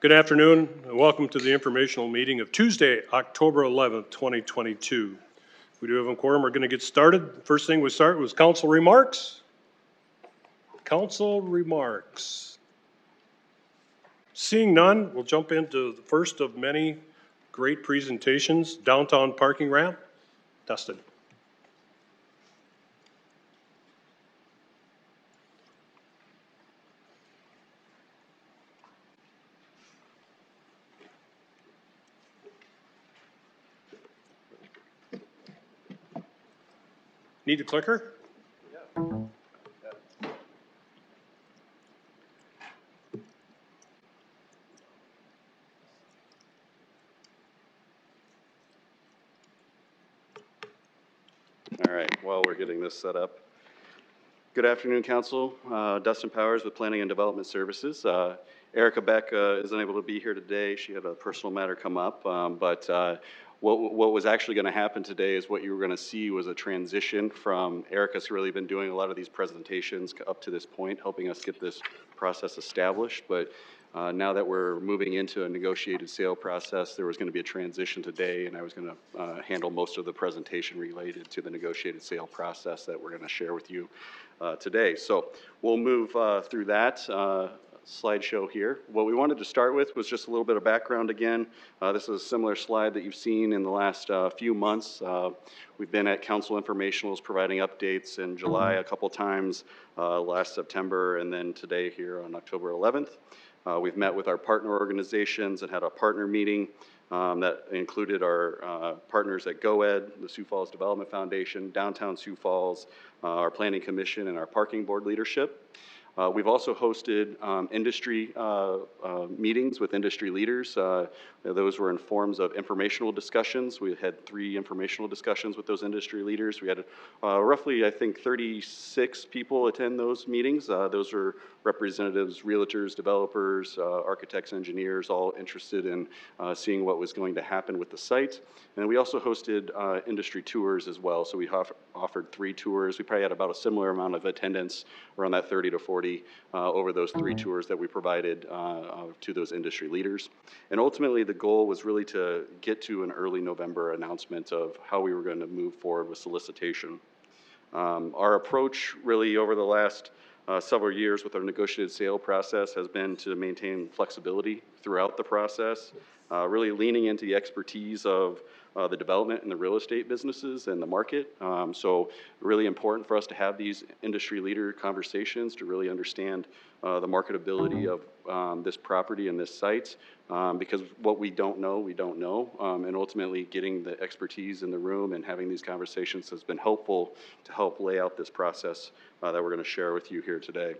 Good afternoon, and welcome to the informational meeting of Tuesday, October 11th, 2022. We do have a quorum. We're going to get started. The first thing we start was council remarks. Council remarks. Seeing none, we'll jump into the first of many great presentations, downtown parking ramp. Dustin. Need a clicker? Yeah. All right, while we're getting this set up. Good afternoon, Council. Dustin Powers with Planning and Development Services. Erica Beck is unable to be here today. She had a personal matter come up, but what was actually going to happen today is what you were going to see was a transition from Erica's really been doing a lot of these presentations up to this point, helping us get this process established. But now that we're moving into a negotiated sale process, there was going to be a transition today, and I was going to handle most of the presentation related to the negotiated sale process that we're going to share with you today. So we'll move through that slideshow here. What we wanted to start with was just a little bit of background again. This is a similar slide that you've seen in the last few months. We've been at Council Informationals providing updates in July a couple times, last September, and then today here on October 11th. We've met with our partner organizations and had a partner meeting that included our partners at GoEd, the Sioux Falls Development Foundation, Downtown Sioux Falls, our Planning Commission, and our Parking Board leadership. We've also hosted industry meetings with industry leaders. Those were in forms of informational discussions. We had 3 informational discussions with those industry leaders. We had roughly, I think, 36 people attend those meetings. Those were representatives, realtors, developers, architects, engineers, all interested in seeing what was going to happen with the site. And we also hosted industry tours as well. So we offered 3 tours. We probably had about a similar amount of attendance, around that 30 to 40 over those 3 tours that we provided to those industry leaders. And ultimately the goal was really to get to an early November announcement of how we were going to move forward with solicitation. Our approach really over the last several years with our negotiated sale process has been to maintain flexibility throughout the process, really leaning into the expertise of the development and the real estate businesses and the market. So really important for us to have these industry leader conversations to really understand the marketability of this property and this site, because what we don't know, we don't know. And ultimately getting the expertise in the room and having these conversations has been helpful to help lay out this process that we're going to share with you here today.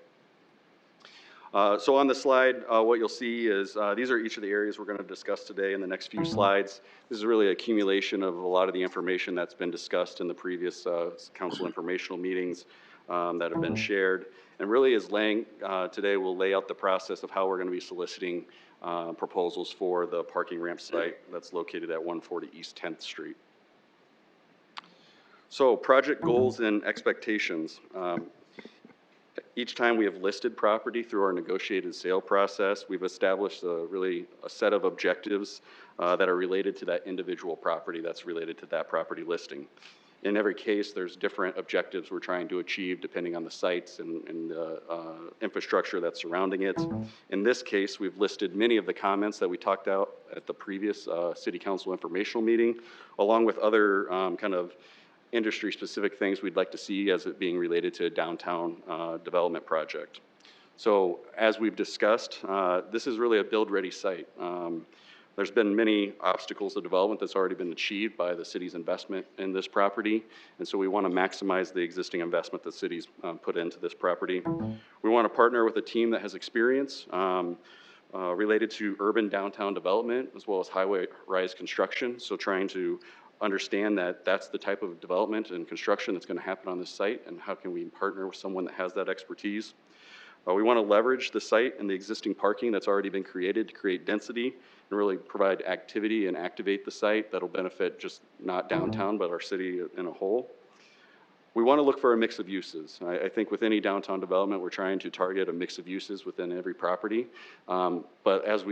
So on the slide, what you'll see is these are each of the areas we're going to discuss today in the next few slides. This is really an accumulation of a lot of the information that's been discussed in the previous council informational meetings that have been shared. And really today we'll lay out the process of how we're going to be soliciting proposals for the parking ramp site that's located at 140 East 10th Street. So project goals and expectations. Each time we have listed property through our negotiated sale process, we've established a set of objectives that are related to that individual property that's related to that property listing. In every case, there's different objectives we're trying to achieve depending on the sites and the infrastructure that's surrounding it. In this case, we've listed many of the comments that we talked about at the previous City Council informational meeting, along with other kind of industry-specific things we'd like to see as it being related to a downtown development project. So as we've discussed, this is really a build-ready site. There's been many obstacles to development that's already been achieved by the city's investment in this property, and so we want to maximize the existing investment the city's put into this property. We want to partner with a team that has experience related to urban downtown development as well as highway-rise construction, so trying to understand that that's the type of development and construction that's going to happen on this site, and how can we partner with someone that has that expertise. We want to leverage the site and the existing parking that's already been created to create density and really provide activity and activate the site that'll benefit just not downtown but our city in a whole. We want to look for a mix of uses. I think with any downtown development, we're trying to target a mix of uses within every property. But as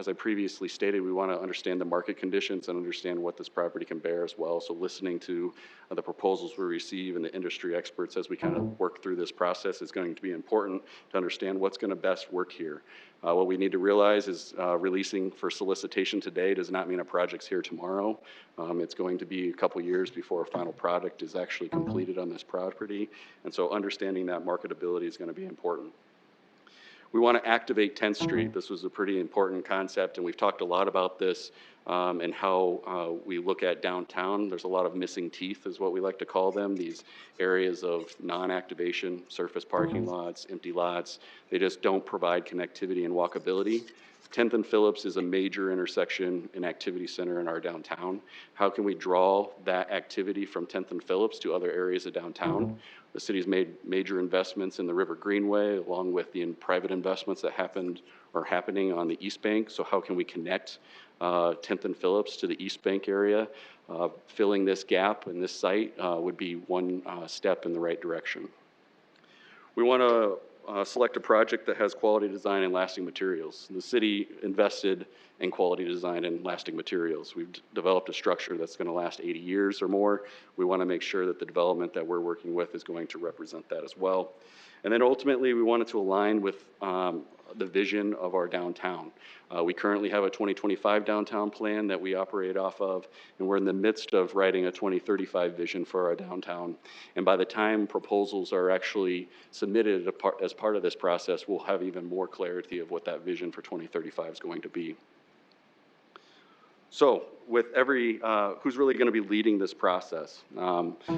I previously stated, we want to understand the market conditions and understand what this property can bear as well. So listening to the proposals we receive and the industry experts as we kind of work through this process is going to be important to understand what's going to best work here. What we need to realize is releasing for solicitation today does not mean a project's here tomorrow. It's going to be a couple years before a final product is actually completed on this property. And so understanding that marketability is going to be important. We want to activate 10th Street. This was a pretty important concept, and we've talked a lot about this and how we look at downtown. There's a lot of missing teeth, is what we like to call them, these areas of non-activation, surface parking lots, empty lots. They just don't provide connectivity and walkability. 10th and Phillips is a major intersection and activity center in our downtown. How can we draw that activity from 10th and Phillips to other areas of downtown? The city's made major investments in the River Greenway, along with the private investments that happened or happening on the East Bank. So how can we connect 10th and Phillips to the East Bank area? Filling this gap in this site would be one step in the right direction. We want to select a project that has quality design and lasting materials. The city invested in quality design and lasting materials. We've developed a structure that's going to last 80 years or more. We want to make sure that the development that we're working with is going to represent that as well. And then ultimately, we wanted to align with the vision of our downtown. We currently have a 2025 downtown plan that we operate off of, and we're in the midst of writing a 2035 vision for our downtown. And by the time proposals are actually submitted as part of this process, we'll have even more clarity of what that vision for 2035 is going to be. So with every, who's really going to be leading this process?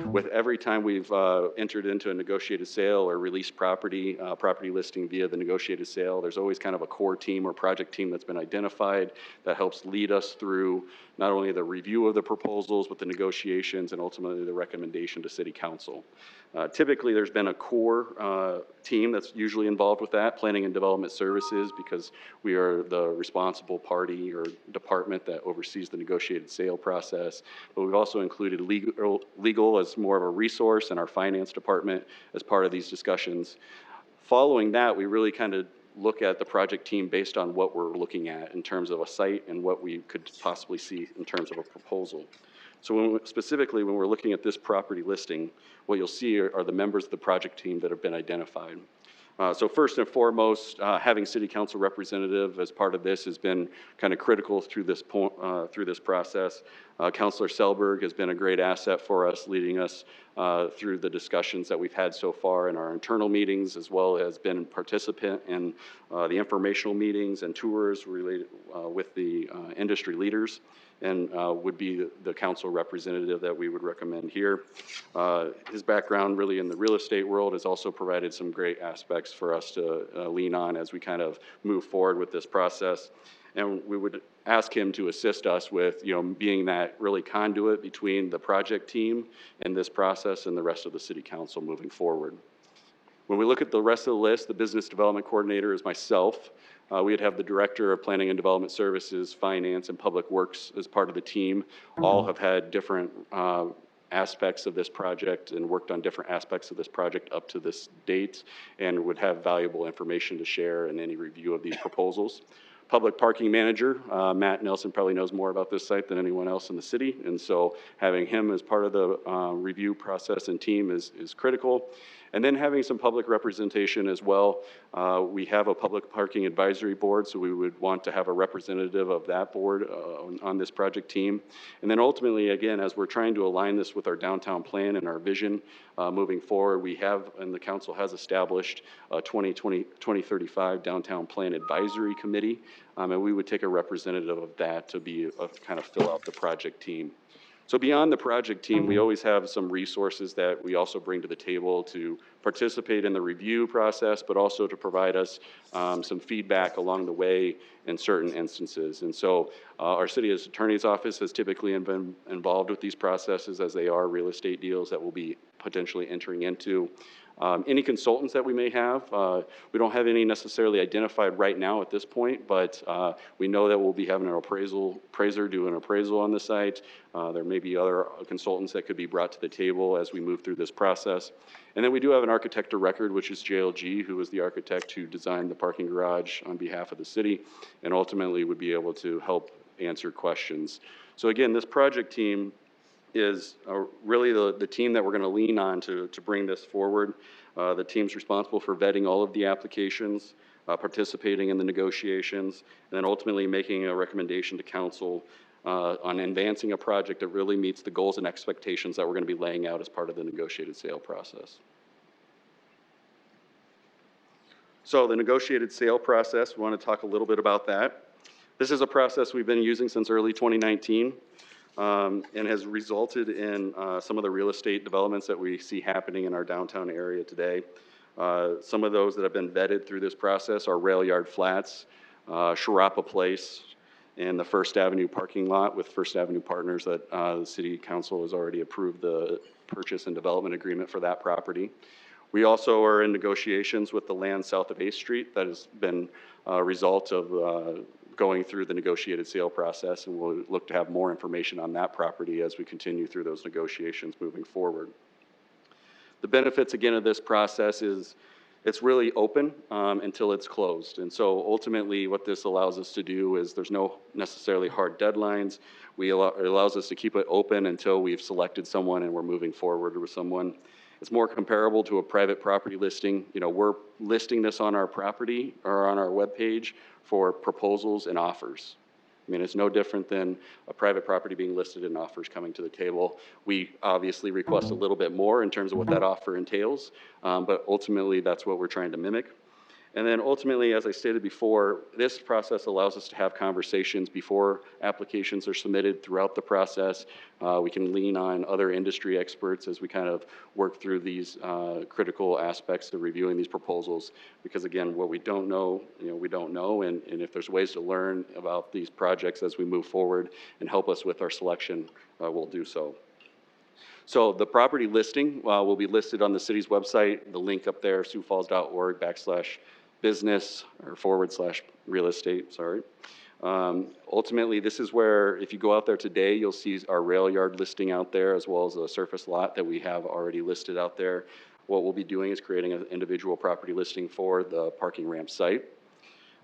With every time we've entered into a negotiated sale or released property listing via the negotiated sale, there's always kind of a core team or project team that's been identified that helps lead us through not only the review of the proposals, but the negotiations and ultimately the recommendation to City Council. Typically, there's been a core team that's usually involved with that, Planning and Development Services, because we are the responsible party or department that oversees the negotiated sale process. But we've also included legal as more of a resource and our finance department as part of these discussions. Following that, we really kind of look at the project team based on what we're looking at in terms of a site and what we could possibly see in terms of a proposal. So specifically, when we're looking at this property listing, what you'll see are the members of the project team that have been identified. So first and foremost, having City Council representative as part of this has been kind of critical through this process. Councilor Selberg has been a great asset for us, leading us through the discussions that we've had so far in our internal meetings, as well as been a participant in the informational meetings and tours related with the industry leaders, and would be the council representative that we would recommend here. His background really in the real estate world has also provided some great aspects for us to lean on as we kind of move forward with this process. And we would ask him to assist us with, being that really conduit between the project team and this process and the rest of the City Council moving forward. When we look at the rest of the list, the business development coordinator is myself. We'd have the director of planning and development services, finance, and public works as part of the team. All have had different aspects of this project and worked on different aspects of this project up to this date, and would have valuable information to share in any review of these proposals. Public parking manager, Matt Nelson probably knows more about this site than anyone else in the city, and so having him as part of the review process and team is critical. And then having some public representation as well. We have a public parking advisory board, so we would want to have a representative of that board on this project team. And then ultimately, again, as we're trying to align this with our downtown plan and our vision moving forward, we have, and the council has established a 2035 downtown plan advisory committee, and we would take a representative of that to kind of fill out the project team. So beyond the project team, we always have some resources that we also bring to the table to participate in the review process, but also to provide us some feedback along the way in certain instances. And so our city attorney's office has typically been involved with these processes as they are real estate deals that we'll be potentially entering into. Any consultants that we may have, we don't have any necessarily identified right now at this point, but we know that we'll be having an appraiser do an appraisal on the site. There may be other consultants that could be brought to the table as we move through this process. And then we do have an architect of record, which is JLG, who was the architect who designed the parking garage on behalf of the city, and ultimately would be able to help answer questions. So again, this project team is really the team that we're going to lean on to bring this forward. The team's responsible for vetting all of the applications, participating in the negotiations, and then ultimately making a recommendation to council on advancing a project that really meets the goals and expectations that we're going to be laying out as part of the negotiated sale process. So the negotiated sale process, we want to talk a little bit about that. This is a process we've been using since early 2019. And has resulted in some of the real estate developments that we see happening in our downtown area today. Some of those that have been vetted through this process are Rail Yard Flats, Sharapa Place, and the First Avenue parking lot with First Avenue Partners that the City Council has already approved the purchase and development agreement for that property. We also are in negotiations with the land south of 8th Street that has been a result of going through the negotiated sale process, and we'll look to have more information on that property as we continue through those negotiations moving forward. The benefits, again, of this process is it's really open until it's closed. And so ultimately what this allows us to do is there's no necessarily hard deadlines. It allows us to keep it open until we've selected someone and we're moving forward with someone. It's more comparable to a private property listing. You know, we're listing this on our property or on our webpage for proposals and offers. I mean, it's no different than a private property being listed and offers coming to the table. We obviously request a little bit more in terms of what that offer entails, but ultimately that's what we're trying to mimic. And then ultimately, as I stated before, this process allows us to have conversations before applications are submitted throughout the process. We can lean on other industry experts as we kind of work through these critical aspects of reviewing these proposals. Because again, what we don't know, we don't know. And if there's ways to learn about these projects as we move forward and help us with our selection, we'll do so. So the property listing will be listed on the city's website. The link up there, siouxfalls.org/business or /real estate, sorry. Ultimately, this is where, if you go out there today, you'll see our rail yard listing out there, as well as a surface lot that we have already listed out there. What we'll be doing is creating an individual property listing for the parking ramp site.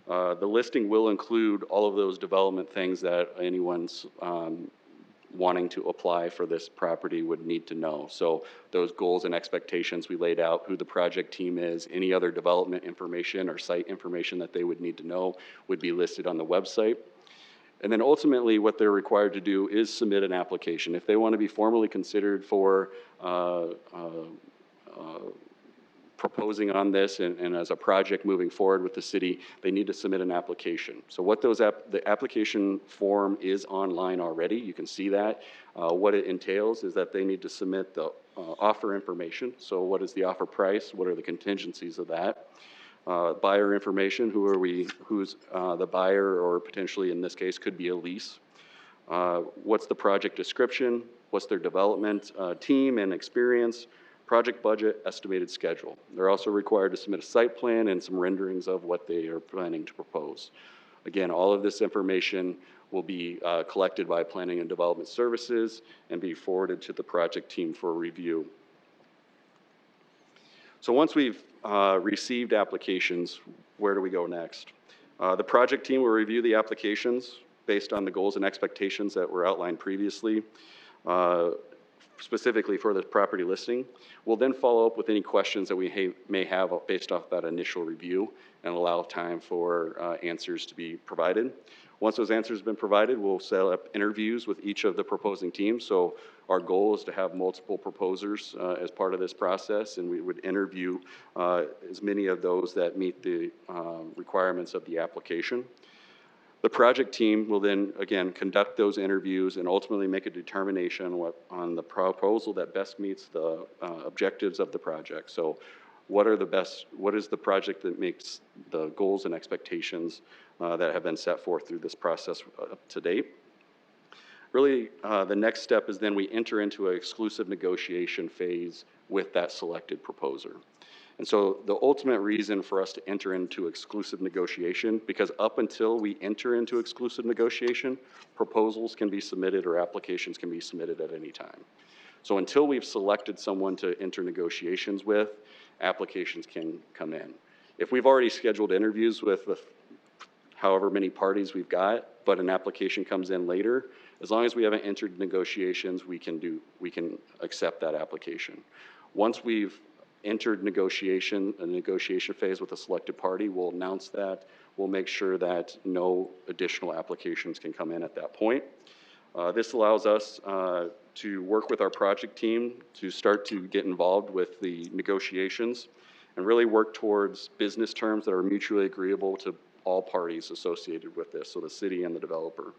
The listing will include all of those development things that anyone's wanting to apply for this property would need to know. So those goals and expectations we laid out, who the project team is, any other development information or site information that they would need to know would be listed on the website. And then ultimately what they're required to do is submit an application. If they want to be formally considered for proposing on this and as a project moving forward with the city, they need to submit an application. So what the application form is online already. You can see that. What it entails is that they need to submit the offer information. So what is the offer price? What are the contingencies of that? Buyer information, who's the buyer, or potentially in this case could be a lease. What's the project description? What's their development team and experience? Project budget, estimated schedule. They're also required to submit a site plan and some renderings of what they are planning to propose. Again, all of this information will be collected by Planning and Development Services and be forwarded to the project team for review. So once we've received applications, where do we go next? The project team will review the applications based on the goals and expectations that were outlined previously. Specifically for the property listing. We'll then follow up with any questions that we may have based off that initial review and allow time for answers to be provided. Once those answers have been provided, we'll set up interviews with each of the proposing teams. So our goal is to have multiple proposers as part of this process, and we would interview as many of those that meet the requirements of the application. The project team will then, again, conduct those interviews and ultimately make a determination on the proposal that best meets the objectives of the project. So what is the project that makes the goals and expectations that have been set forth through this process up to date? Really, the next step is then we enter into an exclusive negotiation phase with that selected proposer. And so the ultimate reason for us to enter into exclusive negotiation, because up until we enter into exclusive negotiation, proposals can be submitted or applications can be submitted at any time. So until we've selected someone to enter negotiations with, applications can come in. If we've already scheduled interviews with however many parties we've got, but an application comes in later, as long as we haven't entered negotiations, we can accept that application. Once we've entered a negotiation phase with a selected party, we'll announce that. We'll make sure that no additional applications can come in at that point. This allows us to work with our project team to start to get involved with the negotiations and really work towards business terms that are mutually agreeable to all parties associated with this, so the city and the developer.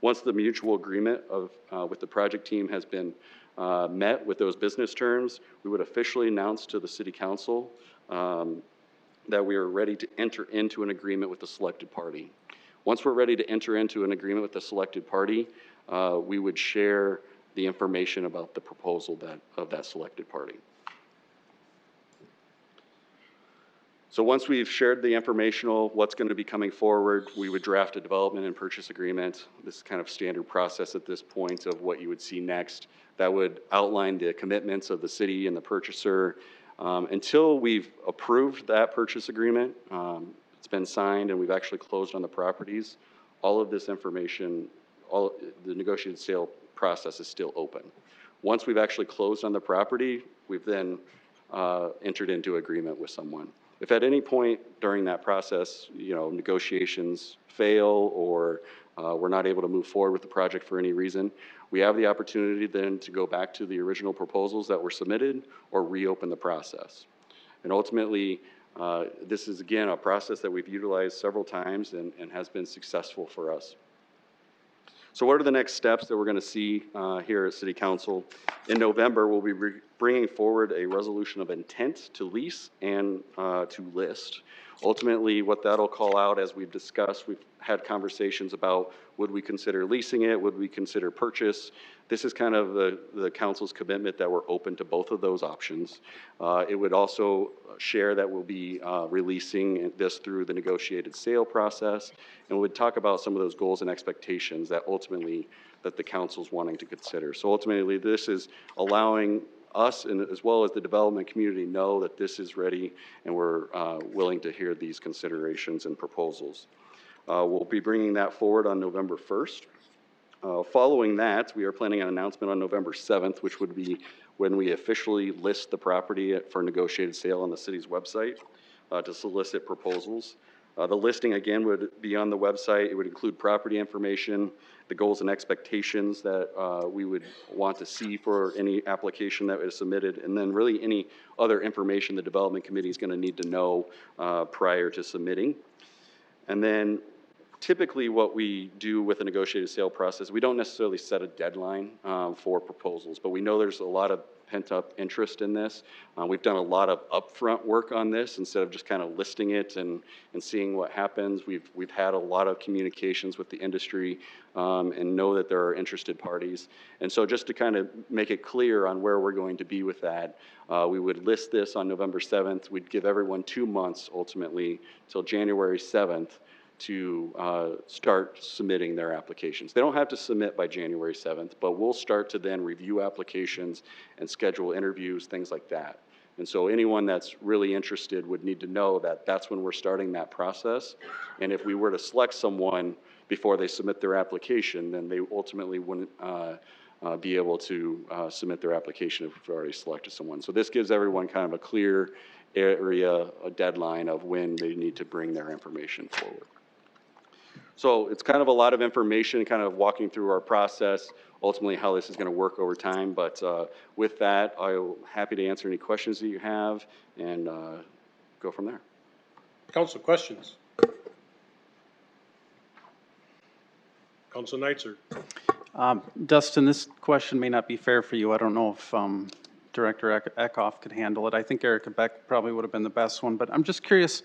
Once the mutual agreement with the project team has been met with those business terms, we would officially announce to the city council that we are ready to enter into an agreement with the selected party. Once we're ready to enter into an agreement with the selected party, we would share the information about the proposal of that selected party. So once we've shared the informational, what's going to be coming forward, we would draft a development and purchase agreement. This is kind of standard process at this point of what you would see next. That would outline the commitments of the city and the purchaser. Until we've approved that purchase agreement, it's been signed and we've actually closed on the properties, all of this information, the negotiated sale process is still open. Once we've actually closed on the property, we've then entered into agreement with someone. If at any point during that process, negotiations fail or we're not able to move forward with the project for any reason, we have the opportunity then to go back to the original proposals that were submitted or reopen the process. And ultimately, this is again a process that we've utilized several times and has been successful for us. So what are the next steps that we're going to see here at City Council? In November, we'll be bringing forward a resolution of intent to lease and to list. Ultimately, what that'll call out, as we've discussed, we've had conversations about would we consider leasing it, would we consider purchase. This is kind of the council's commitment that we're open to both of those options. It would also share that we'll be releasing this through the negotiated sale process, and we'd talk about some of those goals and expectations that ultimately that the council's wanting to consider. So ultimately, this is allowing us and as well as the development community know that this is ready and we're willing to hear these considerations and proposals. We'll be bringing that forward on November 1st. Following that, we are planning an announcement on November 7th, which would be when we officially list the property for negotiated sale on the city's website to solicit proposals. The listing, again, would be on the website. It would include property information, the goals and expectations that we would want to see for any application that is submitted, and then really any other information the development committee is going to need to know prior to submitting. And then typically what we do with a negotiated sale process, we don't necessarily set a deadline for proposals, but we know there's a lot of pent-up interest in this. We've done a lot of upfront work on this instead of just kind of listing it and seeing what happens. We've had a lot of communications with the industry and know that there are interested parties. And so just to kind of make it clear on where we're going to be with that, we would list this on November 7th. We'd give everyone 2 months ultimately till January 7th to start submitting their applications. They don't have to submit by January 7th, but we'll start to then review applications and schedule interviews, things like that. And so anyone that's really interested would need to know that that's when we're starting that process. And if we were to select someone before they submit their application, then they ultimately wouldn't be able to submit their application if we've already selected someone. So this gives everyone kind of a clear area, a deadline of when they need to bring their information forward. So it's kind of a lot of information, kind of walking through our process, ultimately how this is going to work over time. But with that, I'm happy to answer any questions that you have and go from there. Council questions? Council Neitzer. Dustin, this question may not be fair for you. I don't know if Director Eckhoff could handle it. I think Erica Beck probably would have been the best one, but I'm just curious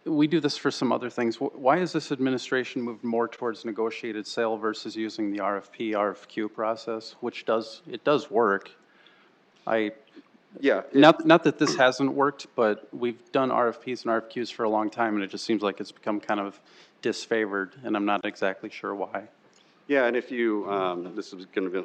we do this for some other things. Why has this administration moved more towards negotiated sale versus using the RFP, RFQ process, which does work? Yeah. Not that this hasn't worked, but we've done RFPs and RFQs for a long time, and it just seems like it's become kind of disfavored, and I'm not exactly sure why. Yeah, and if you, this is going to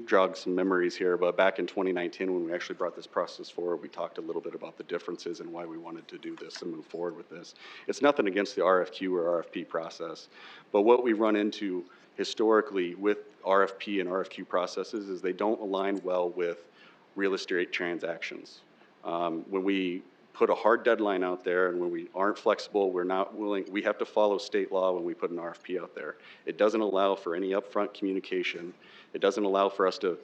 jog some memories here, but back in 2019, when we actually brought this process forward, we talked a little bit about the differences and why we wanted to do this and move forward with this. It's nothing against the RFQ or RFP process, but what we run into historically with RFP and RFQ processes is they don't align well with real estate transactions. When we put a hard deadline out there and when we aren't flexible, we're not willing, we have to follow state law when we put an RFP out there. It doesn't allow for any upfront communication. It doesn't allow for us to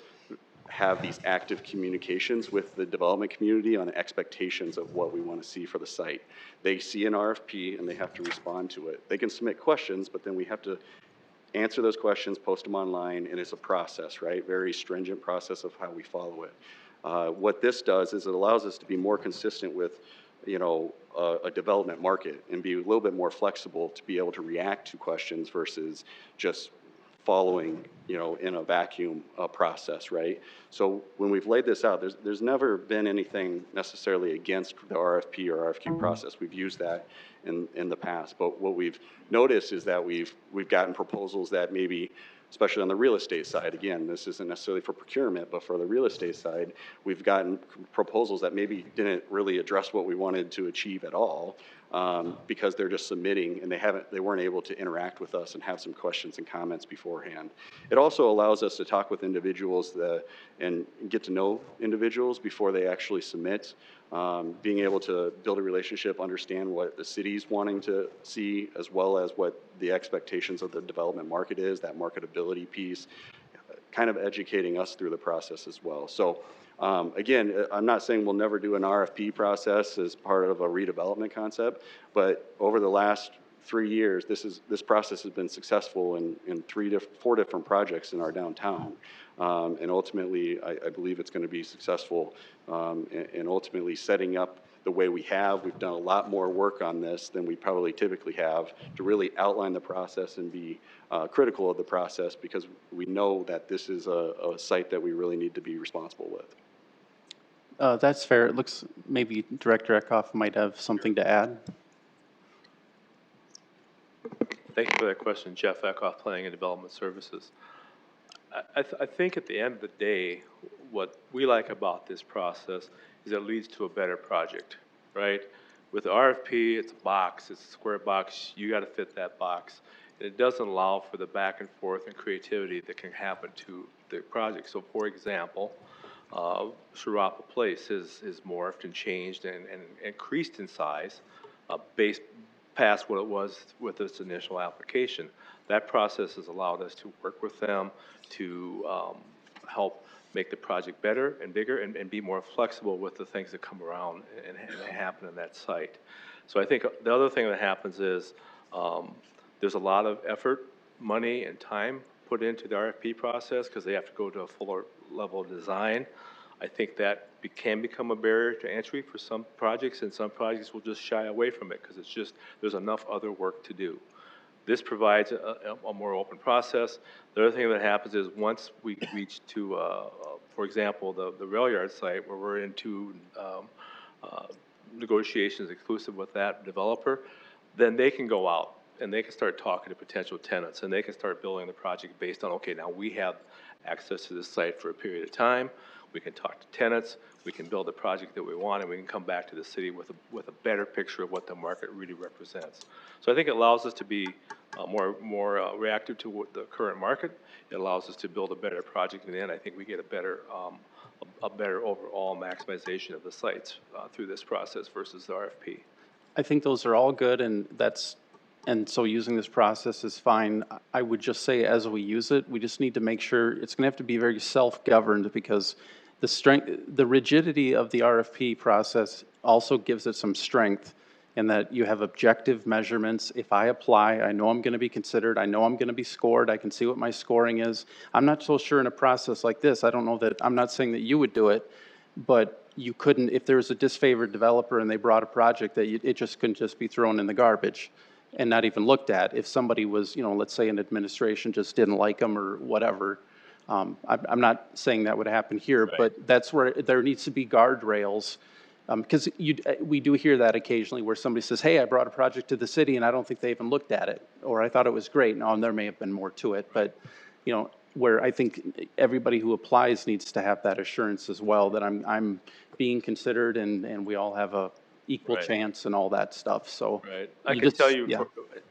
have these active communications with the development community on expectations of what we want to see for the site. They see an RFP and they have to respond to it. They can submit questions, but then we have to answer those questions, post them online, and it's a process, right? Very stringent process of how we follow it. What this does is it allows us to be more consistent with, you know, a development market and be a little bit more flexible to be able to react to questions versus just following, you know, in a vacuum process, right? So when we've laid this out, there's never been anything necessarily against the RFP or RFQ process. We've used that in the past, but what we've noticed is that we've gotten proposals that maybe, especially on the real estate side, again, this isn't necessarily for procurement, but for the real estate side, we've gotten proposals that maybe didn't really address what we wanted to achieve at all, because they're just submitting and they weren't able to interact with us and have some questions and comments beforehand. It also allows us to talk with individuals and get to know individuals before they actually submit. Being able to build a relationship, understand what the city's wanting to see, as well as what the expectations of the development market is, that marketability piece, kind of educating us through the process as well. So again, I'm not saying we'll never do an RFP process as part of a redevelopment concept, but over the last 3 years, this process has been successful in 4 different projects in our downtown. And ultimately, I believe it's going to be successful in ultimately setting up the way we have. We've done a lot more work on this than we probably typically have to really outline the process and be critical of the process, because we know that this is a site that we really need to be responsible with. That's fair. It looks maybe Director Eckhoff might have something to add. Thank you for that question, Jeff Eckhoff, Planning and Development Services. I think at the end of the day, what we like about this process is it leads to a better project, right? With the RFP, it's a box, it's a square box, you got to fit that box. And it doesn't allow for the back and forth and creativity that can happen to the project. So for example, Sharapa Place is morphed and changed and increased in size based past what it was with its initial application. That process has allowed us to work with them to help make the project better and bigger and be more flexible with the things that come around and happen in that site. So I think the other thing that happens is there's a lot of effort, money, and time put into the RFP process because they have to go to a fuller level of design. I think that can become a barrier to entry for some projects, and some projects will just shy away from it because it's just there's enough other work to do. This provides a more open process. The other thing that happens is once we reach to, for example, the rail yard site where we're into negotiations exclusive with that developer, then they can go out and they can start talking to potential tenants and they can start building the project based on, okay, now we have access to this site for a period of time. We can talk to tenants, we can build the project that we want, and we can come back to the city with a better picture of what the market really represents. So I think it allows us to be more reactive to what the current market. It allows us to build a better project, and then I think we get a better overall maximization of the sites through this process versus the RFP. I think those are all good, and so using this process is fine. I would just say as we use it, we just need to make sure it's going to have to be very self-governed, because the rigidity of the RFP process also gives it some strength in that you have objective measurements. If I apply, I know I'm going to be considered. I know I'm going to be scored. I can see what my scoring is. I'm not so sure in a process like this. I don't know that, I'm not saying that you would do it, but you couldn't, if there was a disfavored developer and they brought a project, that it just couldn't just be thrown in the garbage and not even looked at. If somebody was, let's say an administration just didn't like them or whatever, I'm not saying that would happen here, but that's where there needs to be guardrails. Because we do hear that occasionally where somebody says, hey, I brought a project to the city and I don't think they even looked at it, or I thought it was great. Now, there may have been more to it, but, you know, where I think everybody who applies needs to have that assurance as well, that I'm being considered and we all have a equal Right. chance and all that stuff, so. Right. I can tell you, Yeah.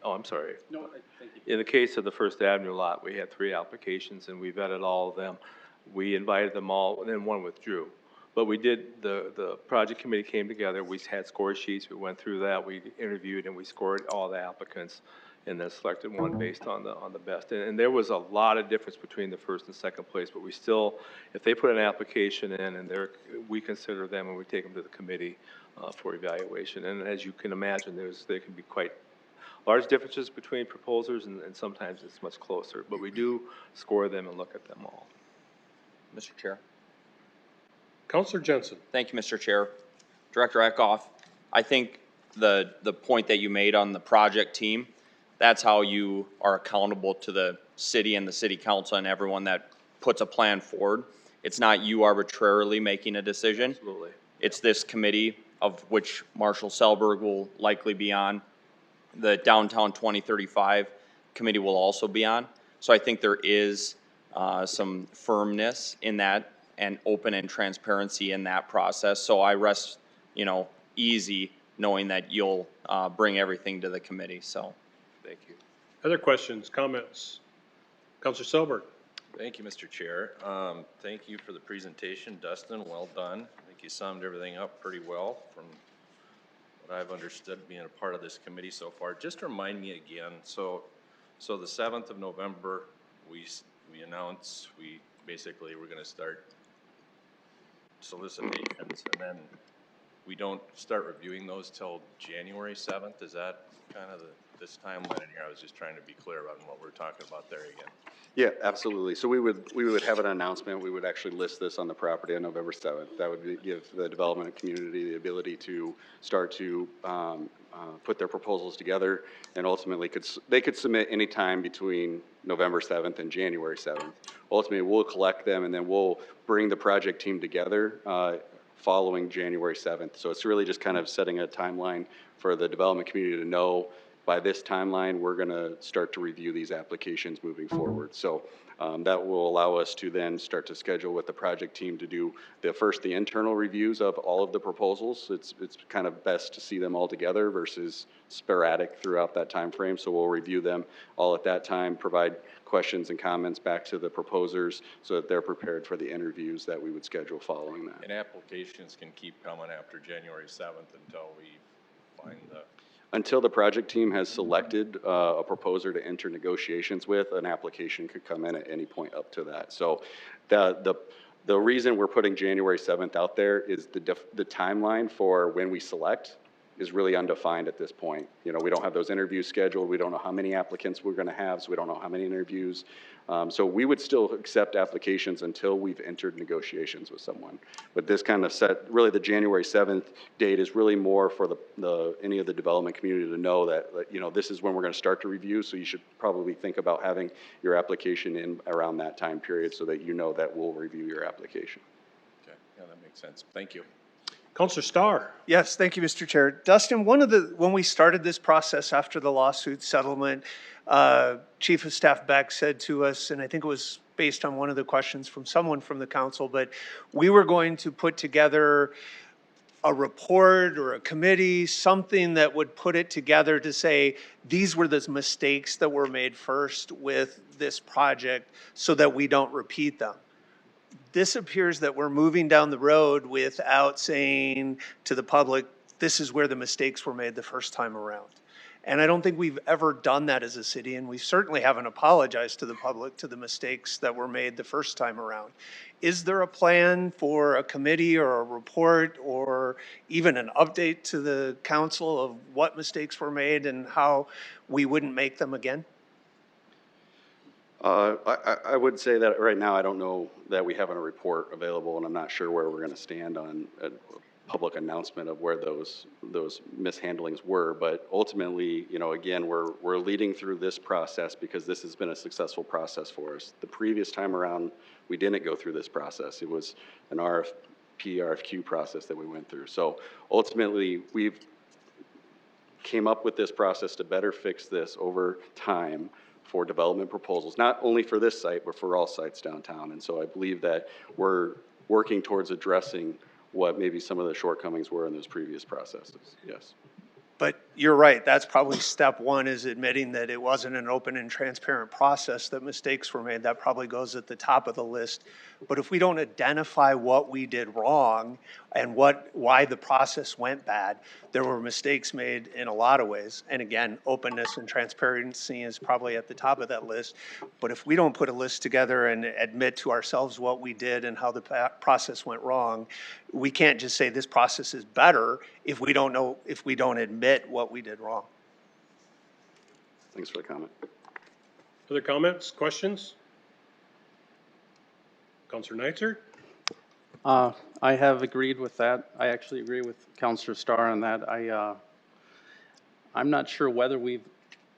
oh, I'm sorry. No, thank you. In the case of the First Avenue lot, we had 3 applications and we vetted all of them. We invited them all, and then one withdrew. But we did, the project committee came together, we had score sheets, we went through that, we interviewed and we scored all the applicants and then selected one based on the best. And there was a lot of difference between the first and second place, but we still, if they put an application in and we consider them and we take them to the committee for evaluation. And as you can imagine, there can be quite large differences between proposers and sometimes it's much closer, but we do score them and look at them all. Mr. Chair. Counselor Jensen. Thank you, Mr. Chair. Director Eckhoff, I think the point that you made on the project team, that's how you are accountable to the city and the city council and everyone that puts a plan forward. It's not you arbitrarily making a decision. Absolutely. It's this committee, of which Marshall Selberg will likely be on. The Downtown 2035 committee will also be on. So I think there is some firmness in that and open and transparency in that process. So I rest, you know, easy knowing that you'll bring everything to the committee, so. Thank you. Other questions, comments? Counselor Selberg. Thank you, Mr. Chair. Thank you for the presentation, Dustin. Well done. I think you summed everything up pretty well from what I've understood being a part of this committee so far. Just remind me again, so the 7th of November, we announce basically we're going to start solicitations, and then we don't start reviewing those till January 7th. Is that kind of this timeline in here? I was just trying to be clear on what we're talking about there again. Yeah, absolutely. So we would have an announcement. We would actually list this on the property on November 7th. That would give the development community the ability to start to put their proposals together, and ultimately they could submit any time between November 7th and January 7th. Ultimately, we'll collect them and then we'll bring the project team together following January 7th. So it's really just kind of setting a timeline for the development community to know by this timeline, we're going to start to review these applications moving forward. So that will allow us to then start to schedule with the project team to do the internal reviews of all of the proposals. It's kind of best to see them all together versus sporadic throughout that time frame. So we'll review them all at that time, provide questions and comments back to the proposers so that they're prepared for the interviews that we would schedule following that. And applications can keep coming after January 7th until we find Until the project team has selected a proposer to enter negotiations with, an application could come in at any point up to that. So the reason we're putting January 7th out there is the timeline for when we select is really undefined at this point. You know, we don't have those interviews scheduled. We don't know how many applicants we're going to have, so we don't know how many interviews. So we would still accept applications until we've entered negotiations with someone. But this kind of really the January 7th date is really more for any of the development community to know that, you know, this is when we're going to start to review, so you should probably think about having your application in around that time period so that you know that we'll review your application. Okay, yeah, that makes sense. Thank you. Counselor Starr. Yes, thank you, Mr. Chair. Dustin, when we started this process after the lawsuit settlement, Chief of Staff Beck said to us, and I think it was based on one of the questions from someone from the council, but we were going to put together a report or a committee, something that would put it together to say, these were the mistakes that were made first with this project so that we don't repeat them. This appears that we're moving down the road without saying to the public, this is where the mistakes were made the first time around. And I don't think we've ever done that as a city, and we certainly haven't apologized to the public to the mistakes that were made the first time around. Is there a plan for a committee or a report or even an update to the council of what mistakes were made and how we wouldn't make them again? I would say that right now I don't know that we have a report available, and I'm not sure where we're going to stand on public announcement of where those mishandlings were. But ultimately, you know, again, we're leading through this process because this has been a successful process for us. The previous time around, we didn't go through this process. It was an RFQ process that we went through. So ultimately, we've came up with this process to better fix this over time for development proposals, not only for this site, but for all sites downtown. And so I believe that we're working towards addressing what maybe some of the shortcomings were in those previous processes. Yes. But you're right, that's probably step one, is admitting that it wasn't an open and transparent process, that mistakes were made. That probably goes at the top of the list. But if we don't identify what we did wrong and why the process went bad, there were mistakes made in a lot of ways. And again, openness and transparency is probably at the top of that list. But if we don't put a list together and admit to ourselves what we did and how the process went wrong, we can't just say this process is better if we don't admit what we did wrong. Thanks for the comment. Other comments, questions? Counselor Neitzer? I have agreed with that. I actually agree with Counselor Starr on that. I'm not sure whether we've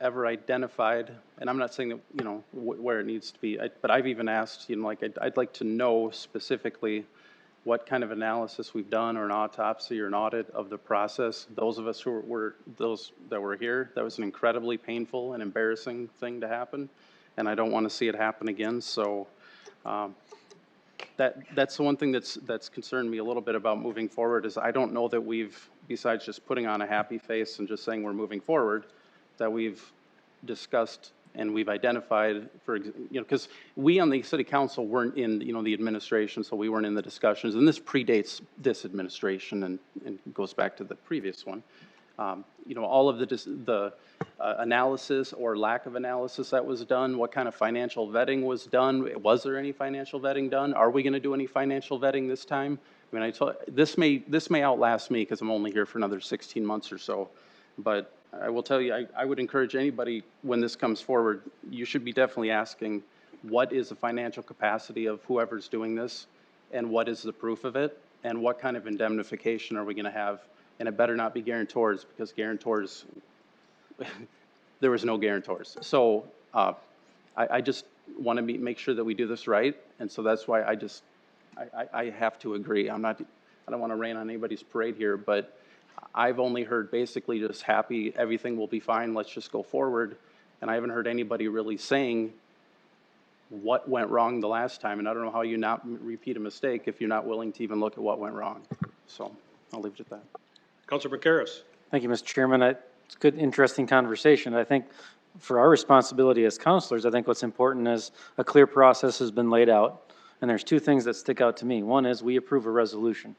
ever identified, and I'm not saying that, you know, where it needs to be, but I've even asked, you know, like, I'd like to know specifically what kind of analysis we've done, or an autopsy or an audit of the process. Those of us who were here, that was an incredibly painful and embarrassing thing to happen, and I don't want to see it happen again. So that's the one thing that's concerned me a little bit about moving forward, is I don't know that we've, besides just putting on a happy face and just saying we're moving forward, that we've discussed and we've identified, for, you know, because we on the city council weren't in, you know, the administration, so we weren't in the discussions, and this predates this administration and goes back to the previous one. You know, all of the analysis or lack of analysis that was done, what kind of financial vetting was done, was there any financial vetting done, are we going to do any financial vetting this time? I mean, this may outlast me because I'm only here for another 16 months or so, but I will tell you, I would encourage anybody, when this comes forward, you should be definitely asking, what is the financial capacity of whoever's doing this, and what is the proof of it, and what kind of indemnification are we going to have? And it better not be guarantors, because guarantors, there was no guarantors. So I just want to make sure that we do this right, and so that's why I have to agree. I don't want to rain on anybody's parade here, but I've only heard basically just happy, everything will be fine, let's just go forward. And I haven't heard anybody really saying what went wrong the last time. And I don't know how you not repeat a mistake if you're not willing to even look at what went wrong. So I'll leave it at that. Counselor McCarris? Thank you, Mr. Chairman. It's a good, interesting conversation. I think for our responsibility as counselors, I think what's important is a clear process has been laid out. And there's two things that stick out to me. One is we approve a resolution.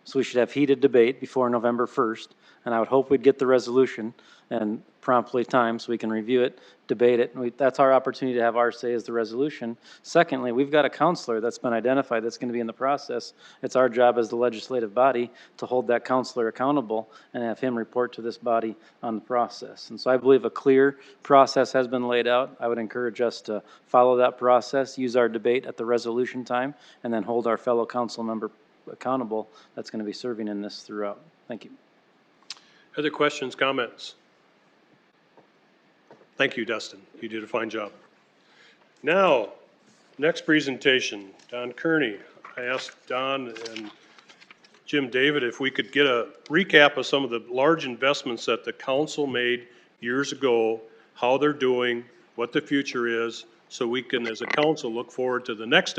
So we should have heated debate before November 1st, and I would hope we'd get the resolution and promptly time so we can review it, debate it. And that's our opportunity to have our say as the resolution. Secondly, we've got a counselor that's been identified that's going to be in the process. It's our job as the legislative body to hold that counselor accountable and have him report to this body on the process. And so I believe a clear process has been laid out. I would encourage us to follow that process, use our debate at the resolution time, and then hold our fellow council member accountable that's going to be serving in this throughout. Thank you. Other questions, comments? Thank you, Dustin. You did a fine job. Now, next presentation, Don Kearney. I asked Don and Jim David if we could get a recap of some of the large investments that the council made years ago, how they're doing, what the future is, so we can, as a council, look forward to the next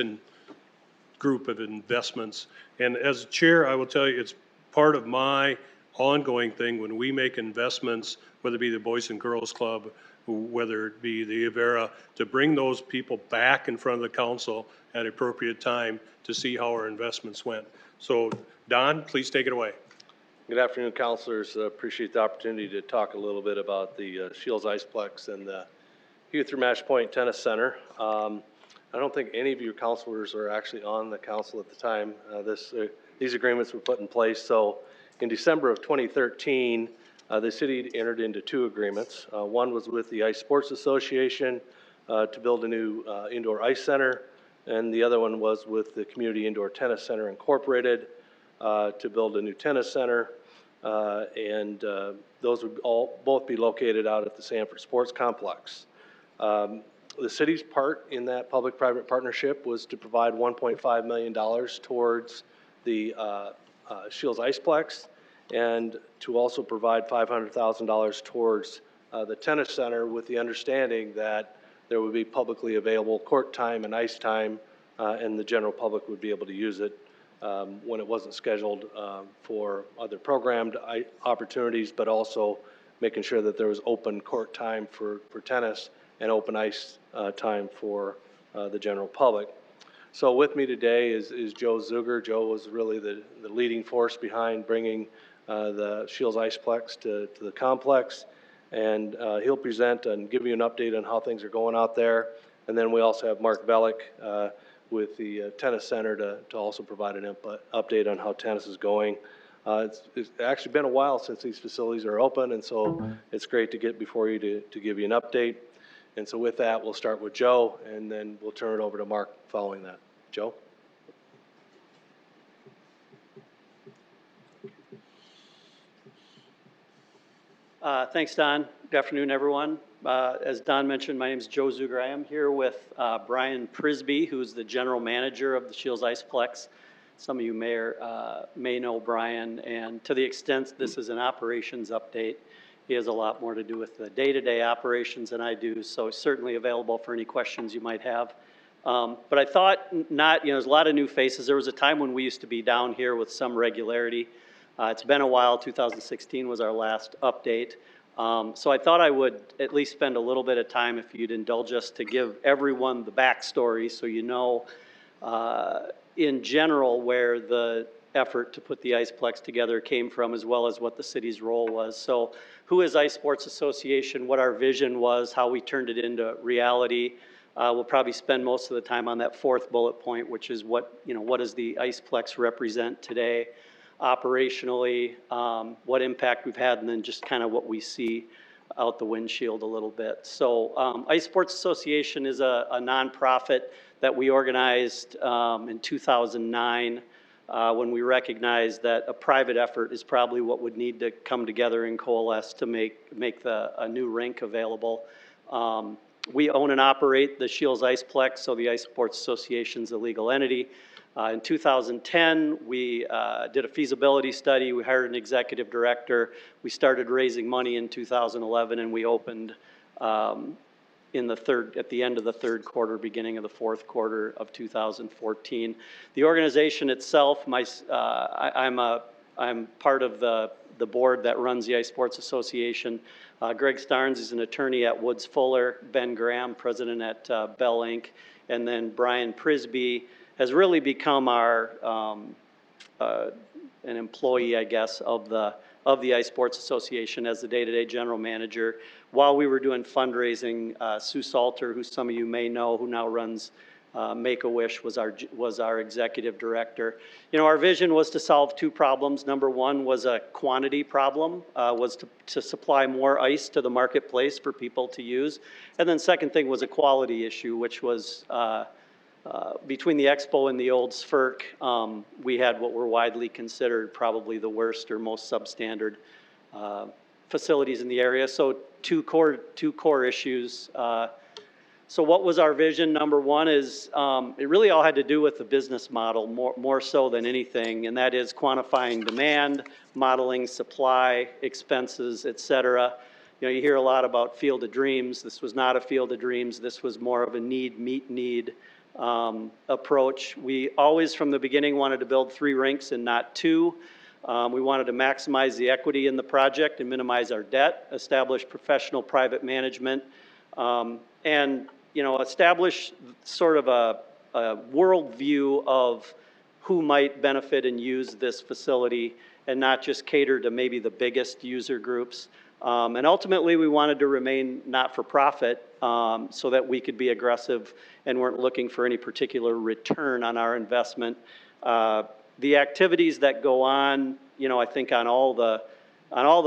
group of investments. And as chair, I will tell you, it's part of my ongoing thing when we make investments, whether it be the Boys and Girls Club, whether it be the Avera, to bring those people back in front of the council at appropriate time to see how our investments went. So Don, please take it away. Good afternoon, councilors. Appreciate the opportunity to talk a little bit about the Shields Iceplex and the Youth through Match Point Tennis Center. I don't think any of you councilors are actually on the council at the time. These agreements were put in place. So in December of 2013, the city entered into two agreements. One was with the Ice Sports Association to build a new indoor ice center, and the other one was with the Community Indoor Tennis Center Incorporated to build a new tennis center, and those would both be located out at the Sanford Sports Complex. The city's part in that public-private partnership was to provide $1.5 million towards the Shields Iceplex, and to also provide $500,000 towards the tennis center, with the understanding that there would be publicly available court time and ice time, and the general public would be able to use it when it wasn't scheduled for other programmed opportunities, but also making sure that there was open court time for tennis and open ice time for the general public. So with me today is Joe Zuger. Joe was really the leading force behind bringing the Shields Iceplex to the complex, and he'll present and give you an update on how things are going out there. And then we also have Mark Bellick with the tennis center to also provide an update on how tennis is going. It's actually been a while since these facilities are open, and so it's great to get before you to give you an update. And so with that, we'll start with Joe, and then we'll turn it over to Mark following that. Joe? Thanks, Don. Good afternoon, everyone. As Don mentioned, my name is Joe Zuger. I am here with Brian Prisby, who's the general manager of the Shields Iceplex. Some of you may know Brian, and to the extent this is an operations update, he has a lot more to do with the day-to-day operations than I do, so certainly available for any questions you might have. But I thought there's a lot of new faces. There was a time when we used to be down here with some regularity. It's been a while. 2016 was our last update. So I thought I would at least spend a little bit of time, if you'd indulge us, to give everyone the backstory so you know in general where the effort to put the Iceplex together came from, as well as what the city's role was. So who is Ice Sports Association, what our vision was, how we turned it into reality. We'll probably spend most of the time on that fourth bullet point, which is what does the Iceplex represent today operationally, what impact we've had, and then just kind of what we see out the windshield a little bit. So Ice Sports Association is a nonprofit that we organized in 2009 when we recognized that a private effort is probably what would need to come together and coalesce to make a new rink available. We own and operate the Shields Iceplex, so the Ice Sports Association is a legal entity. In 2010, we did a feasibility study. We hired an executive director. We started raising money in 2011, and we opened at the end of the third quarter, beginning of the fourth quarter of 2014. The organization itself, I'm part of the board that runs the Ice Sports Association. Greg Starnes is an attorney at Woods Fuller. Ben Graham, president at Bell Inc. And then Brian Prisby has really become an employee, I guess, of the Ice Sports Association as the day-to-day general manager. While we were doing fundraising, Sue Salter, who some of you may know, who now runs Make-A-Wish, was our executive director. Our vision was to solve two problems. Number one was a quantity problem, was to supply more ice to the marketplace for people to use. And then second thing was a quality issue, which was between the Expo and the old SFRC, we had what were widely considered probably the worst or most substandard facilities in the area. So two core issues. So what was our vision? Number one is it really all had to do with the business model more so than anything, and that is quantifying demand, modeling supply, expenses, et cetera. You hear a lot about field of dreams. This was not a field of dreams. This was more of a meet need approach. We always, from the beginning, wanted to build 3 rinks and not 2. We wanted to maximize the equity in the project and minimize our debt, establish professional private management, and establish sort of a world view of who might benefit and use this facility, and not just cater to maybe the biggest user groups. And ultimately, we wanted to remain not-for-profit so that we could be aggressive and weren't looking for any particular return on our investment. The activities that go on, I think on all the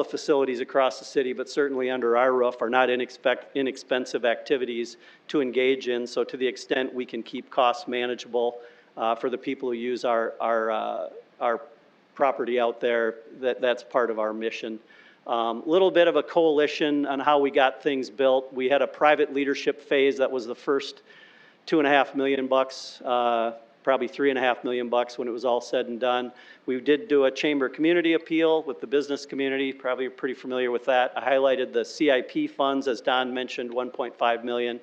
facilities across the city, but certainly under our roof, are not inexpensive activities to engage in. So to the extent we can keep costs manageable for the people who use our property out there, that's part of our mission. Little bit of a coalition on how we got things built. We had a private leadership phase that was the first $2.5 million, probably $3.5 million when it was all said and done. We did do a chamber community appeal with the business community, probably pretty familiar with that. I highlighted the CIP funds, as Don mentioned, 1.5 million.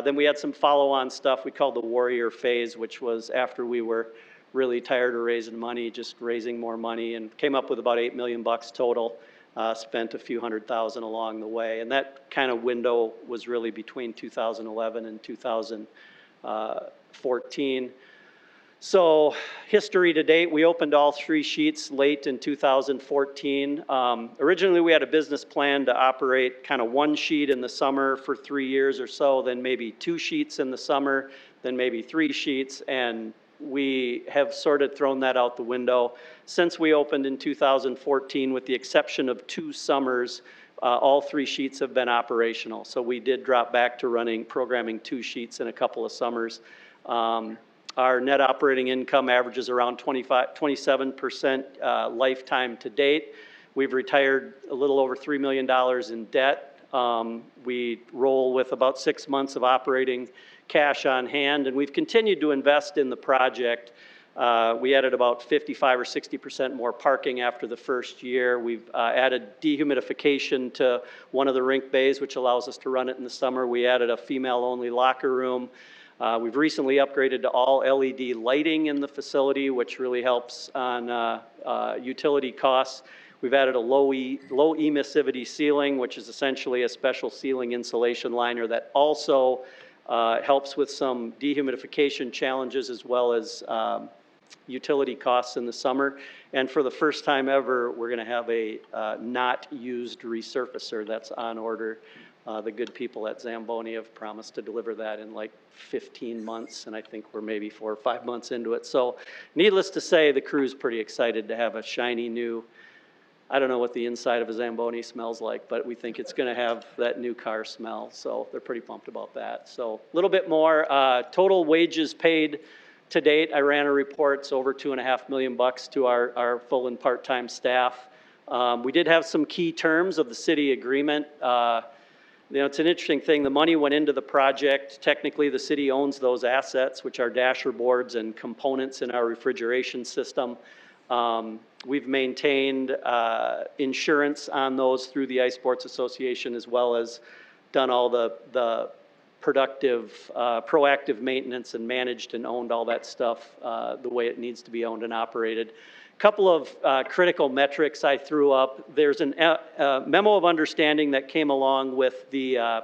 Then we had some follow-on stuff we called the warrior phase, which was after we were really tired of raising money, just raising more money, and came up with about $8 million total. Spent a few $100,000 along the way. And that kind of window was really between 2011 and 2014. So history to date, we opened all 3 sheets late in 2014. Originally, we had a business plan to operate kind of 1 sheet in the summer for 3 years or so, then maybe 2 sheets in the summer, then maybe 3 sheets, and we have sort of thrown that out the window. Since we opened in 2014, with the exception of 2 summers, all 3 sheets have been operational. So we did drop back to programming 2 sheets in a couple of summers. Our net operating income averages around 27% lifetime to date. We've retired a little over $3 million in debt. We roll with about 6 months of operating cash on hand, and we've continued to invest in the project. We added about 55 or 60% more parking after the first year. We've added dehumidification to one of the rink bays, which allows us to run it in the summer. We added a female-only locker room. We've recently upgraded to all LED lighting in the facility, which really helps on utility costs. We've added a low emissivity ceiling, which is essentially a special ceiling insulation liner that also helps with some dehumidification challenges as well as utility costs in the summer. And for the first time ever, we're going to have a not used resurfacer that's on order. The good people at Zamboni have promised to deliver that in like 15 months, and I think we're maybe 4 or 5 months into it. So needless to say, the crew's pretty excited to have a shiny new, I don't know what the inside of a Zamboni smells like, but we think it's going to have that new car smell. So they're pretty pumped about that. So a little bit more. Total wages paid to date, I ran a report. It's over $2.5 million to our full and part-time staff. We did have some key terms of the city agreement. It's an interesting thing. The money went into the project. Technically, the city owns those assets, which are dasher boards and components in our refrigeration system. We've maintained insurance on those through the Ice Sports Association, as well as done all the productive, proactive maintenance and managed and owned all that stuff the way it needs to be owned and operated. Couple of critical metrics I threw up. There's a memo of understanding that came along with the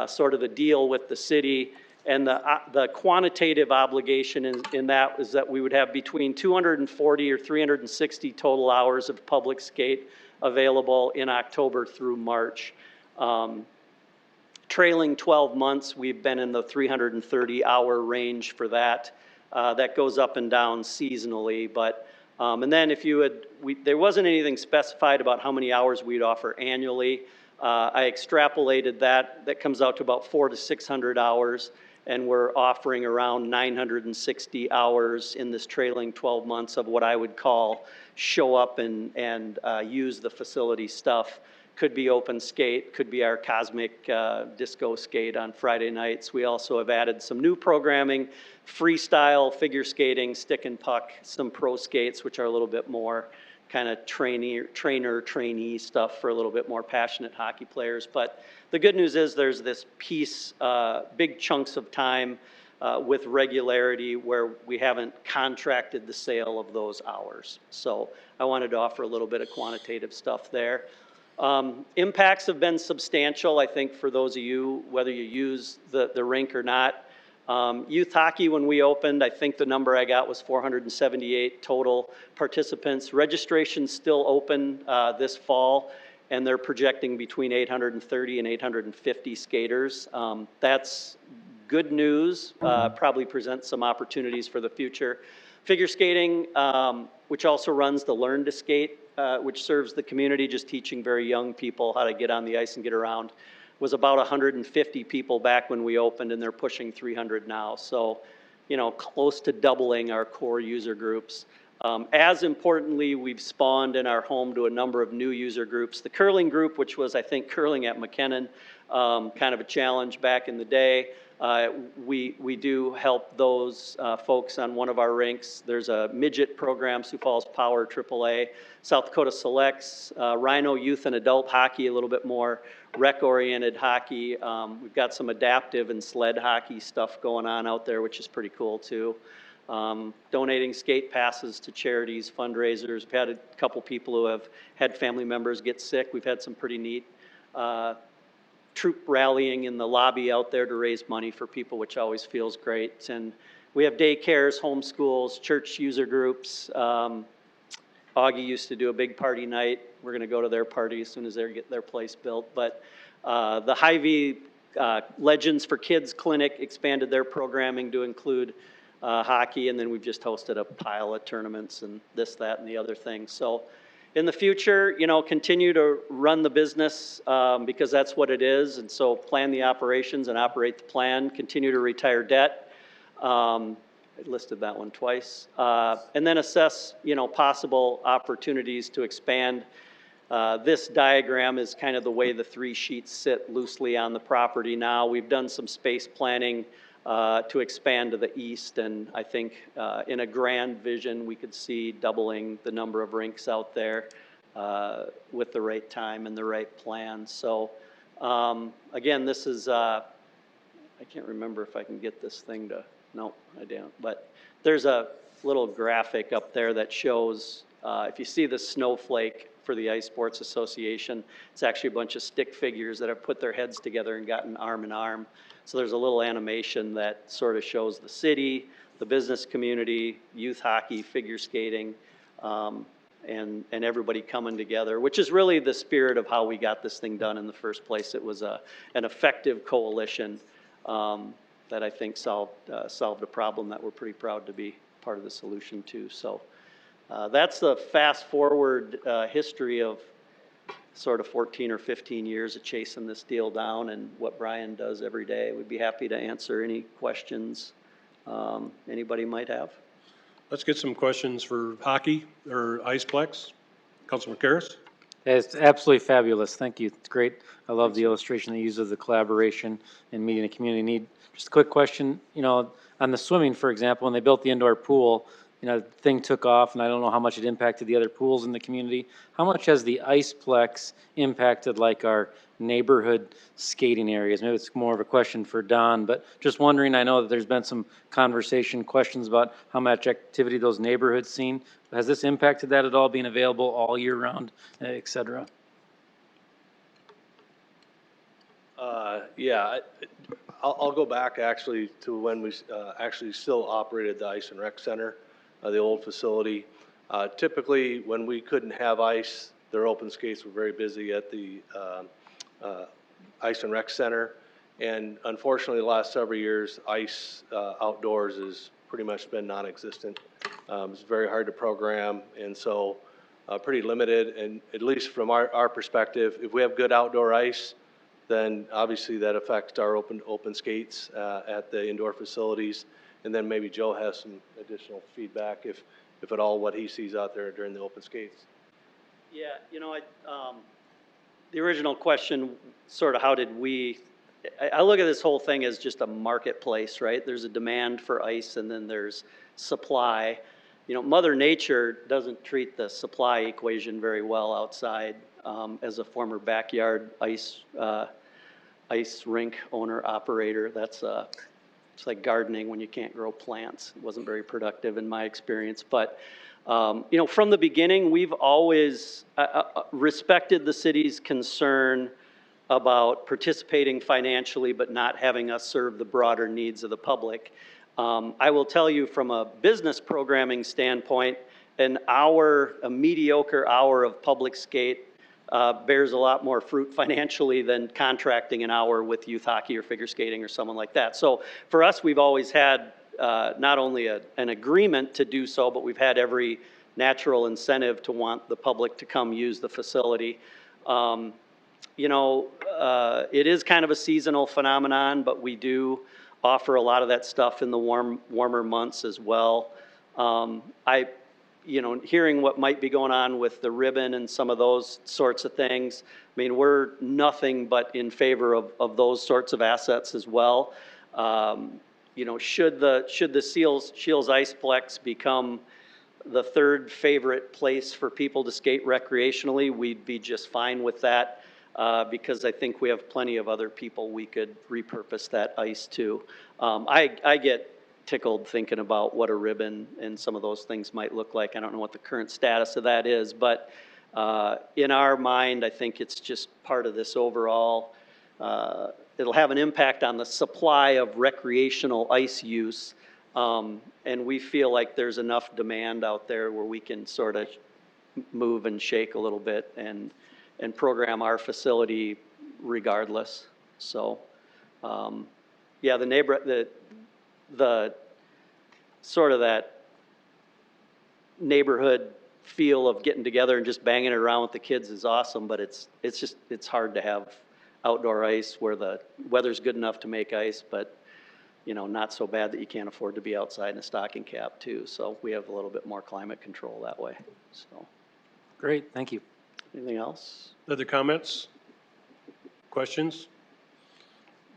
sort of the deal with the city, and the quantitative obligation in that is that we would have between 240 or 360 total hours of public skate available in October through March. Trailing 12 months, we've been in the 330-hour range for that. That goes up and down seasonally, but and then if you had, there wasn't anything specified about how many hours we'd offer annually. I extrapolated that. That comes out to about 400 to 600 hours, and we're offering around 960 hours in this trailing 12 months of what I would call show up and use the facility stuff. Could be open skate, could be our cosmic disco skate on Friday nights. We also have added some new programming, freestyle, figure skating, stick and puck, some pro skates, which are a little bit more kind of trainee stuff for a little bit more passionate hockey players. But the good news is there's this piece, big chunks of time with regularity where we haven't contracted the sale of those hours. So I wanted to offer a little bit of quantitative stuff there. Impacts have been substantial, I think, for those of you, whether you use the rink or not. Youth hockey, when we opened, I think the number I got was 478 total participants. Registration's still open this fall, and they're projecting between 830 and 850 skaters. That's good news, probably presents some opportunities for the future. Figure skating, which also runs the Learn to Skate, which serves the community, just teaching very young people how to get on the ice and get around, was about 150 people back when we opened, and they're pushing 300 now. So, close to doubling our core user groups. As importantly, we've spawned in our home to a number of new user groups. The curling group, which was, I think, curling at McKinnon, kind of a challenge back in the day. We do help those folks on one of our rinks. There's a midget program, Sioux Falls Power AAA, South Dakota Selects, Rhino Youth and Adult Hockey, a little bit more rec-oriented hockey. We've got some adaptive and sled hockey stuff going on out there, which is pretty cool too. Donating skate passes to charities, fundraisers. We've had a couple people who have had family members get sick. We've had some pretty neat troop rallying in the lobby out there to raise money for people, which always feels great. And we have daycares, homeschools, church user groups. Augie used to do a big party night. We're going to go to their party as soon as they get their place built. But the Hy-Vee Legends for Kids Clinic expanded their programming to include hockey, and then we've just hosted a pile of tournaments and this, that, and the other thing. So in the future, you know, continue to run the business because that's what it is. And so plan the operations and operate the plan, continue to retire debt. I listed that one twice. And then assess, you know, possible opportunities to expand. This diagram is kind of the way the 3 sheets sit loosely on the property now. We've done some space planning to expand to the east, and I think in a grand vision we could see doubling the number of rinks out there with the right time and the right plan. So again, this is I can't remember if I can get this thing to, no, I don't, but there's a little graphic up there that shows if you see the snowflake for the Ice Sports Association, it's actually a bunch of stick figures that have put their heads together and gotten arm in arm. So there's a little animation that sort of shows the city, the business community, youth hockey, figure skating, and everybody coming together, which is really the spirit of how we got this thing done in the first place. It was an effective coalition that I think solved a problem that we're pretty proud to be part of the solution to. So that's the fast forward history of sort of 14 or 15 years of chasing this deal down and what Brian does every day. We'd be happy to answer any questions anybody might have. Let's get some questions for hockey or Iceplex. Councilman Karras? It's absolutely fabulous. Thank you. It's great. I love the illustration they use of the collaboration and meeting the community need. Just a quick question, you know, on the swimming, for example, when they built the indoor pool, you know, the thing took off, and I don't know how much it impacted the other pools in the community. How much has the Iceplex impacted like our neighborhood skating areas? Maybe it's more of a question for Don, but just wondering, I know that there's been some conversation, questions about how much activity those neighborhoods seen. Has this impacted that at all, being available all year round, et cetera? Yeah, I'll go back actually to when we actually still operated the Ice and Rec Center, the old facility. Typically, when we couldn't have ice, their open skates were very busy at the Ice and Rec Center. And unfortunately, the last several years, ice outdoors has pretty much been non-existent. It's very hard to program, and so pretty limited. And at least from our perspective, if we have good outdoor ice, then obviously that affects our open skates at the indoor facilities. And then maybe Joe has some additional feedback, if at all, what he sees out there during the open skates. Yeah, you know, the original question, sort of how did I look at this whole thing as just a marketplace, right? There's a demand for ice, and then there's supply. You know, Mother Nature doesn't treat the supply equation very well outside. As a former backyard ice rink owner operator, it's like gardening when you can't grow plants. It wasn't very productive in my experience. But, you know, from the beginning, we've always respected the city's concern about participating financially, but not having us serve the broader needs of the public. I will tell you from a business programming standpoint, a mediocre hour of public skate bears a lot more fruit financially than contracting an hour with youth hockey or figure skating or someone like that. So for us, we've always had not only an agreement to do so, but we've had every natural incentive to want the public to come use the facility. You know, it is kind of a seasonal phenomenon, but we do offer a lot of that stuff in the warmer months as well. you know, hearing what might be going on with the ribbon and some of those sorts of things, I mean, we're nothing but in favor of those sorts of assets as well. You know, should the Shields Iceplex become the third favorite place for people to skate recreationally, we'd be just fine with that, because I think we have plenty of other people we could repurpose that ice to. I get tickled thinking about what a ribbon and some of those things might look like. I don't know what the current status of that is, but in our mind, I think it's just part of this overall. It'll have an impact on the supply of recreational ice use. And we feel like there's enough demand out there where we can sort of move and shake a little bit and program our facility regardless. So, yeah, the sort of that neighborhood feel of getting together and just banging it around with the kids is awesome, but it's hard to have outdoor ice where the weather's good enough to make ice, but you know, not so bad that you can't afford to be outside in a stocking cap too. So we have a little bit more climate control that way. So, Great, thank you. anything else? Other comments? Questions?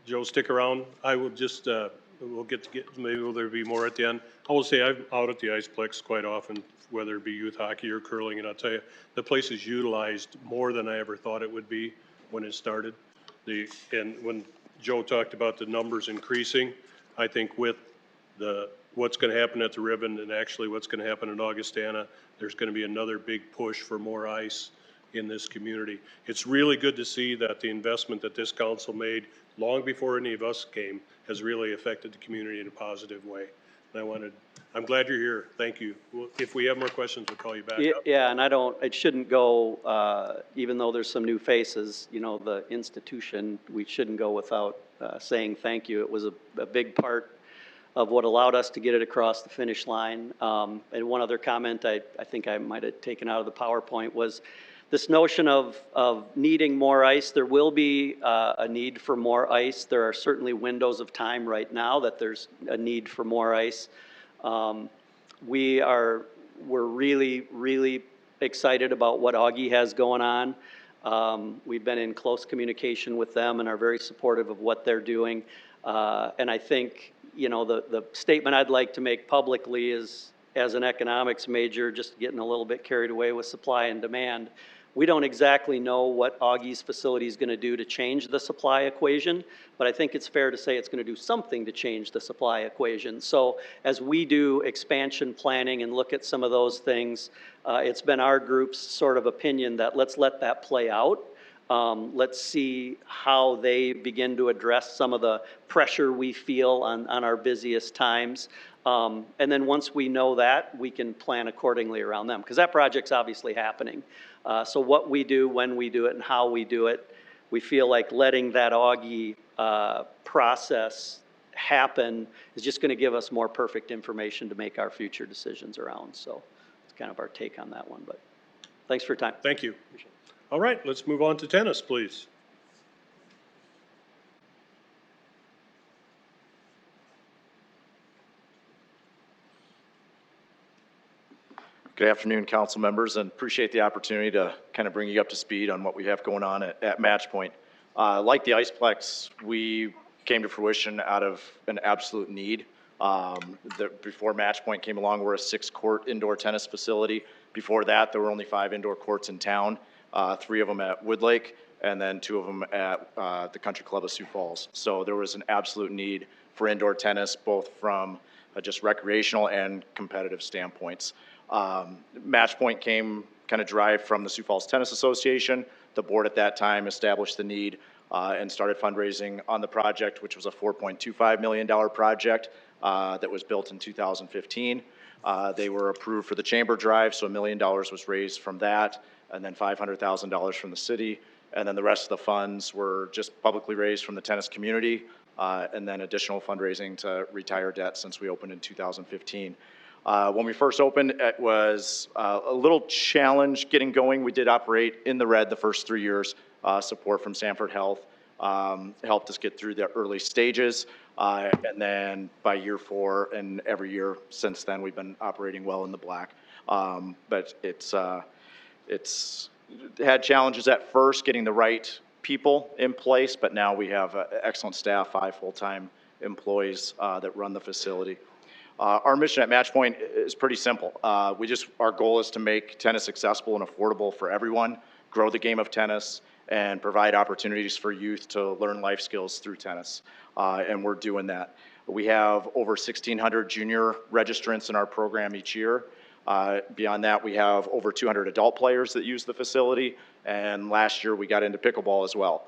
Joe, stick around. I will just, we'll get, maybe there'll be more at the end. I will say I'm out at the Iceplex quite often, whether it be youth hockey or curling, and I'll tell you, the place is utilized more than I ever thought it would be when it started. And when Joe talked about the numbers increasing, I think with what's going to happen at the Ribbon and actually what's going to happen in Augustana, there's going to be another big push for more ice in this community. It's really good to see that the investment that this council made long before any of us came has really affected the community in a positive way. And I'm glad you're here. Thank you. If we have more questions, we'll call you back up. Yeah, and it shouldn't go, even though there's some new faces, you know, the institution, we shouldn't go without saying thank you. It was a big part of what allowed us to get it across the finish line. And one other comment I think I might have taken out of the PowerPoint was this notion of needing more ice. There will be a need for more ice. There are certainly windows of time right now that there's a need for more ice. We're really, really excited about what Augie has going on. We've been in close communication with them and are very supportive of what they're doing. And I think, you know, the statement I'd like to make publicly is, as an economics major, just getting a little bit carried away with supply and demand. We don't exactly know what Augie's facility is going to do to change the supply equation, but I think it's fair to say it's going to do something to change the supply equation. So as we do expansion planning and look at some of those things, it's been our group's sort of opinion that let's let that play out. Let's see how they begin to address some of the pressure we feel on our busiest times. And then once we know that, we can plan accordingly around them, because that project's obviously happening. So what we do, when we do it, and how we do it, we feel like letting that Augie process happen is just going to give us more perfect information to make our future decisions around. So it's kind of our take on that one. But thanks for your time. Thank you. All right, let's move on to tennis, please. Good afternoon, council members, and appreciate the opportunity to kind of bring you up to speed on what we have going on at Match Point. Like the Iceplex, we came to fruition out of an absolute need. Before Match Point came along, we're a 6-court indoor tennis facility. Before that, there were only 5 indoor courts in town, 3 of them at Woodlake, and then 2 of them at the Country Club of Sioux Falls. So there was an absolute need for indoor tennis, both from just recreational and competitive standpoints. Match Point came kind of derived from the Sioux Falls Tennis Association. The board at that time established the need and started fundraising on the project, which was a $4.25 million project that was built in 2015. They were approved for the chamber drive, so $1 million was raised from that, and then $500,000 from the city. And then the rest of the funds were just publicly raised from the tennis community, and then additional fundraising to retire debt since we opened in 2015. When we first opened, it was a little challenge getting going. We did operate in the red the first 3 years. Support from Sanford Health helped us get through the early stages. And then by year 4 and every year since then, we've been operating well in the black. But it's had challenges at first getting the right people in place, but now we have excellent staff, 5 full-time employees that run the facility. Our mission at Matchpoint is pretty simple. Our goal is to make tennis accessible and affordable for everyone, grow the game of tennis, and provide opportunities for youth to learn life skills through tennis. And we're doing that. We have over 1,600 junior registrants in our program each year. Beyond that, we have over 200 adult players that use the facility, and last year we got into pickleball as well.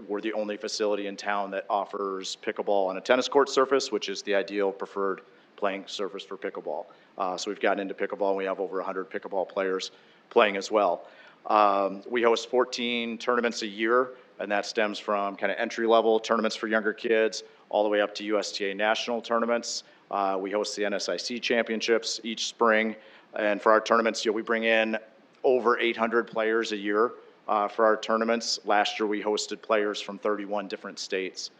We're the only facility in town that offers pickleball on a tennis court surface, which is the ideal preferred playing surface for pickleball. So we've gotten into pickleball, and we have over 100 pickleball players playing as well. We host 14 tournaments a year, and that stems from kind of entry-level tournaments for younger kids all the way up to USTA national tournaments. We host the NSIC championships each spring, and for our tournaments, we bring in over 800 players a year for our tournaments. Last year, we hosted players from 31 different states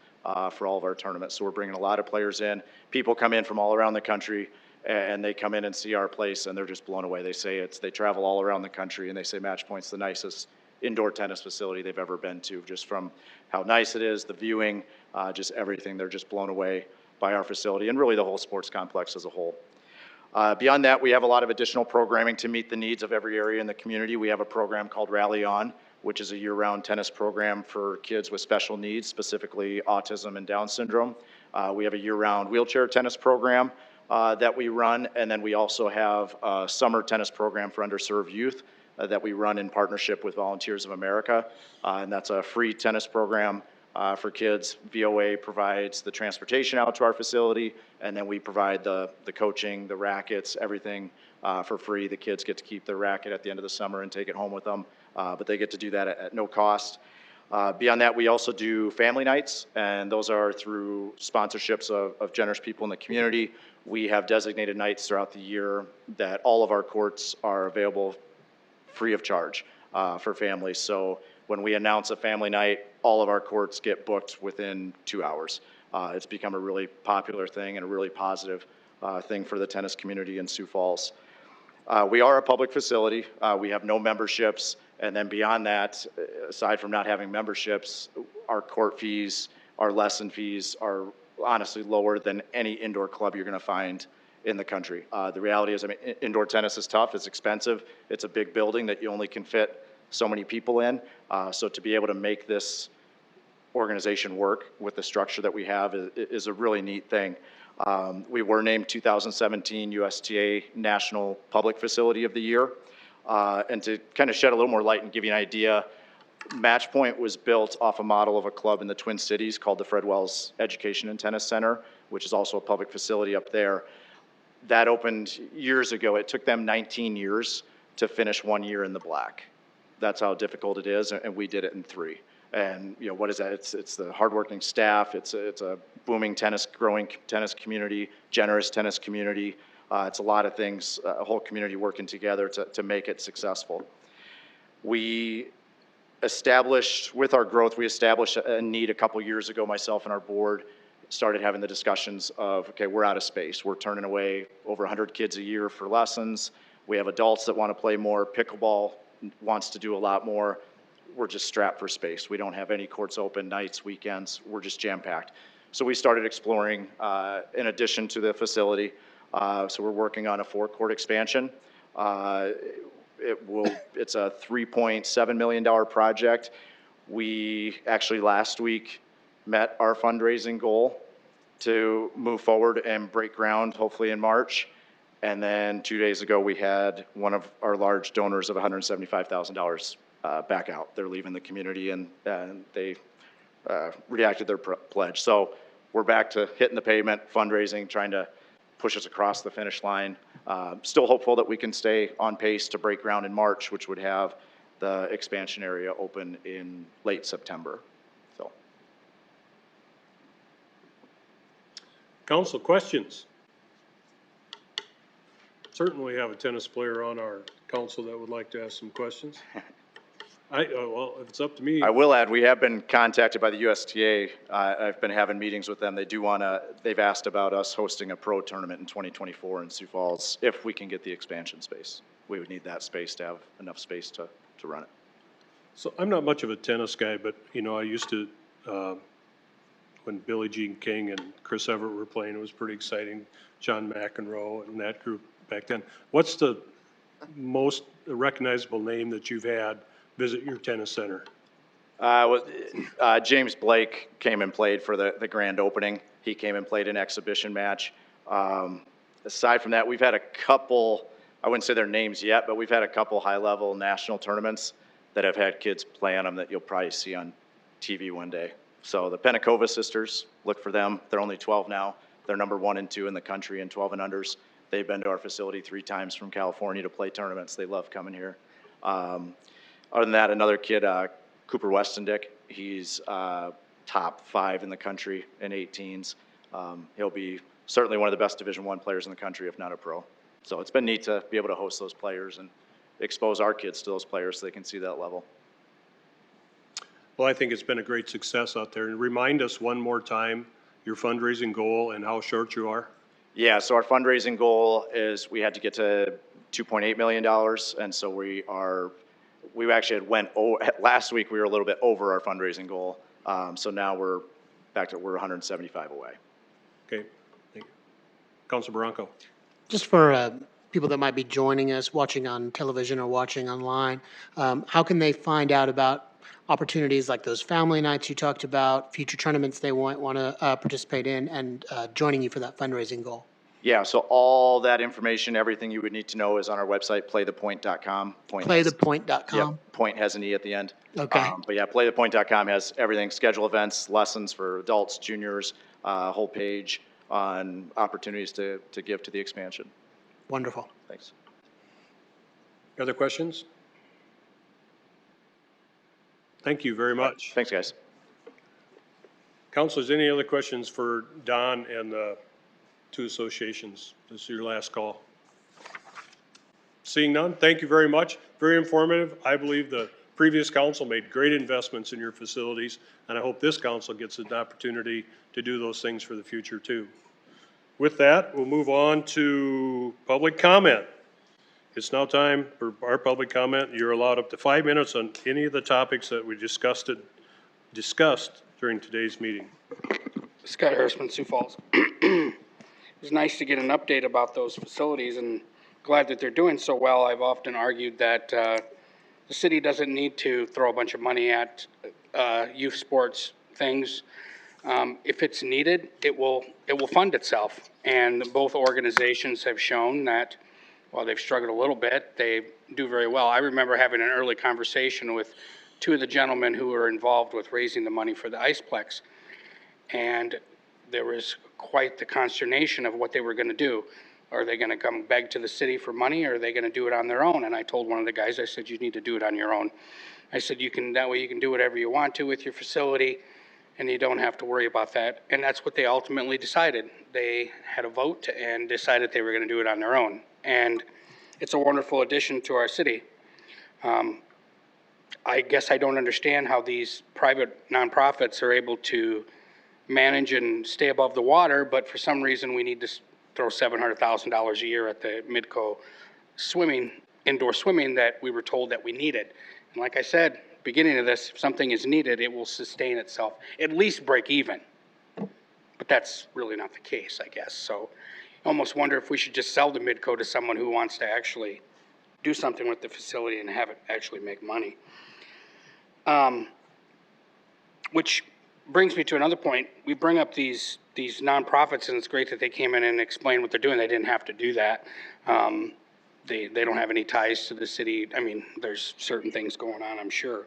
for all of our tournaments, so we're bringing a lot of players in. People come in from all around the country, and they come in and see our place, and they're just blown away. They travel all around the country, and they say Matchpoint's the nicest indoor tennis facility they've ever been to, just from how nice it is, the viewing, just everything. They're just blown away by our facility, and really the whole sports complex as a whole. Beyond that, we have a lot of additional programming to meet the needs of every area in the community. We have a program called Rally On, which is a year-round tennis program for kids with special needs, specifically autism and Down syndrome. We have a year-round wheelchair tennis program that we run, and then we also have a summer tennis program for underserved youth that we run in partnership with Volunteers of America, and that's a free tennis program for kids. VOA provides the transportation out to our facility, and then we provide the coaching, the rackets, everything for free. The kids get to keep their racket at the end of the summer and take it home with them, but they get to do that at no cost. Beyond that, we also do family nights, and those are through sponsorships of generous people in the community. We have designated nights throughout the year that all of our courts are available free of charge for families. So when we announce a family night, all of our courts get booked within 2 hours. It's become a really popular thing and a really positive thing for the tennis community in Sioux Falls. We are a public facility. We have no memberships. And then beyond that, aside from not having memberships, our court fees, our lesson fees are honestly lower than any indoor club you're going to find in the country. The reality is, indoor tennis is tough. It's expensive. It's a big building that you only can fit so many people in. So to be able to make this organization work with the structure that we have is a really neat thing. We were named 2017 USTA National Public Facility of the Year. And to kind of shed a little more light and give you an idea, Matchpoint was built off a model of a club in the Twin Cities called the Fred Wells Education and Tennis Center, which is also a public facility up there. That opened years ago. It took them 19 years to finish 1 year in the black. That's how difficult it is, and we did it in 3. And what is that? It's the hardworking staff. It's a booming growing tennis community, generous tennis community. It's a lot of things, a whole community working together to make it successful. With our growth, we established a need a couple years ago. Myself and our board started having the discussions of, okay, we're out of space. We're turning away over 100 kids a year for lessons. We have adults that want to play more. Pickleball wants to do a lot more. We're just strapped for space. We don't have any courts open nights, weekends. We're just jam-packed. So we started exploring, in addition to the facility, so we're working on a 4-court expansion. It's a $3.7 million project. We actually last week met our fundraising goal to move forward and break ground hopefully in March. And then 2 days ago, we had one of our large donors of $175,000 back out. They're leaving the community, and they redacted their pledge. So we're back to hitting the pavement, fundraising, trying to push us across the finish line. Still hopeful that we can stay on pace to break ground in March, which would have the expansion area open in late September. So, Council, questions? Certainly have a tennis player on our council that would like to ask some questions. Well, if it's up to me, I will add, we have been contacted by the USTA. I've been having meetings with them. They do want to, they've asked about us hosting a pro tournament in 2024 in Sioux Falls, if we can get the expansion space. We would need that space to have enough space to run it. so I'm not much of a tennis guy, but, you know, I used to, when Billie Jean King and Chris Everett were playing, it was pretty exciting. John McEnroe and that group back then. What's the most recognizable name that you've had visit your tennis center? James Blake came and played for the grand opening. He came and played an exhibition match. Aside from that, we've had a couple, I wouldn't say their names yet, but we've had a couple high-level national tournaments that have had kids play on them that you'll probably see on TV one day. So the Penacova sisters, look for them. They're only 12 now. They're number 1 and 2 in the country in 12 and unders. They've been to our facility 3 times from California to play tournaments. They love coming here. Other than that, another kid, Cooper Westendick, he's top 5 in the country in 18s. He'll be certainly one of the best Division I players in the country, if not a pro. So it's been neat to be able to host those players and expose our kids to those players so they can see that level. Well, I think it's been a great success out there. And remind us one more time your fundraising goal and how short you are. Yeah, so our fundraising goal is we had to get to $2.8 million, and so we actually last week we were a little bit over our fundraising goal, so now we're 175 away. Okay, thank you. Councilor Bronco. Just for people that might be joining us, watching on television or watching online, how can they find out about opportunities like those family nights you talked about, future tournaments they want to participate in, and joining you for that fundraising goal? Yeah, so all that information, everything you would need to know is on our website, playthepoint.com. Playthepoint.com? Yep, point has an E at the end. Okay. But yeah, playthepoint.com has everything, schedule events, lessons for adults, juniors, whole page on opportunities to give to the expansion. Wonderful. Thanks. Other questions? Thank you very much. Thanks, guys. Councilors, any other questions for Don and the 2 associations? This is your last call. Seeing none, thank you very much. Very informative. I believe the previous council made great investments in your facilities, and I hope this council gets an opportunity to do those things for the future too. With that, we'll move on to public comment. It's now time for our public comment. You're allowed up to 5 minutes on any of the topics that we discussed during today's meeting. Scott Harrisman, Sioux Falls. It was nice to get an update about those facilities and glad that they're doing so well. I've often argued that the city doesn't need to throw a bunch of money at youth sports things. If it's needed, it will fund itself. And both organizations have shown that while they've struggled a little bit, they do very well. I remember having an early conversation with 2 of the gentlemen who were involved with raising the money for the Iceplex. And there was quite the consternation of what they were going to do. Are they going to come beg to the city for money, or are they going to do it on their own? And I told one of the guys, I said, you need to do it on your own. I said, that way you can do whatever you want to with your facility, and you don't have to worry about that. And that's what they ultimately decided. They had a vote and decided they were going to do it on their own. And it's a wonderful addition to our city. I guess I don't understand how these private nonprofits are able to manage and stay above the water, but for some reason we need to throw $700,000 a year at the Midco indoor swimming that we were told that we needed. And like I said, beginning of this, if something is needed, it will sustain itself, at least break even. But that's really not the case, I guess. So I almost wonder if we should just sell the Midco to someone who wants to actually do something with the facility and have it actually make money. Which brings me to another point. We bring up these nonprofits, and it's great that they came in and explained what they're doing. They didn't have to do that. They don't have any ties to the city. I mean, there's certain things going on, I'm sure.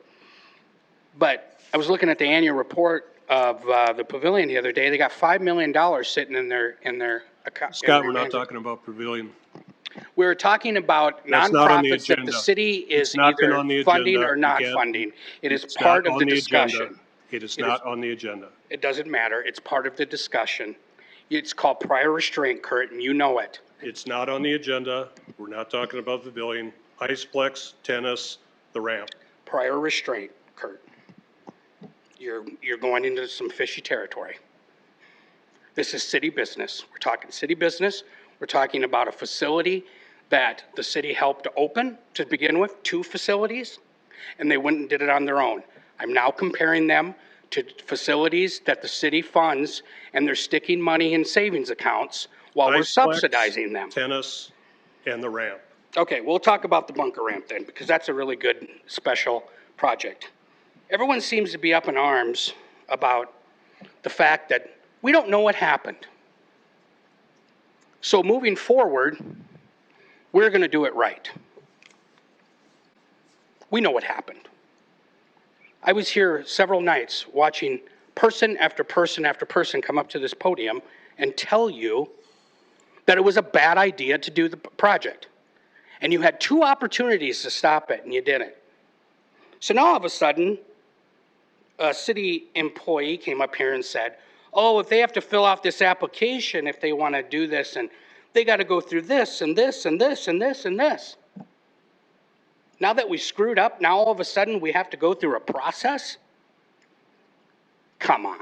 But I was looking at the annual report of the pavilion the other day. They got $5 million sitting in their account. Scott, we're not talking about pavilion. We're talking about nonprofits that the city is either funding or not funding. It is part of the discussion. It is not on the agenda. It doesn't matter. It's part of the discussion. It's called prior restraint, Kurt, and you know it. It's not on the agenda. We're not talking about the pavilion. Iceplex, tennis, the ramp. prior restraint, Kurt. You're going into some fishy territory. This is city business. We're talking city business. We're talking about a facility that the city helped to open to begin with, 2 facilities, and they went and did it on their own. I'm now comparing them to facilities that the city funds, and they're sticking money in savings accounts while we're Iplex, subsidizing them. Tennis, and the ramp. Okay, we'll talk about the bunker ramp then, because that's a really good special project. Everyone seems to be up in arms about the fact that we don't know what happened. So moving forward, we're going to do it right. We know what happened. I was here several nights watching person after person after person come up to this podium and tell you that it was a bad idea to do the project. And you had 2 opportunities to stop it, and you didn't. So now all of a sudden, a city employee came up here and said, oh, if they have to fill out this application if they want to do this, and they got to go through this and this and this and this and this. Now that we screwed up, now all of a sudden we have to go through a process? Come on.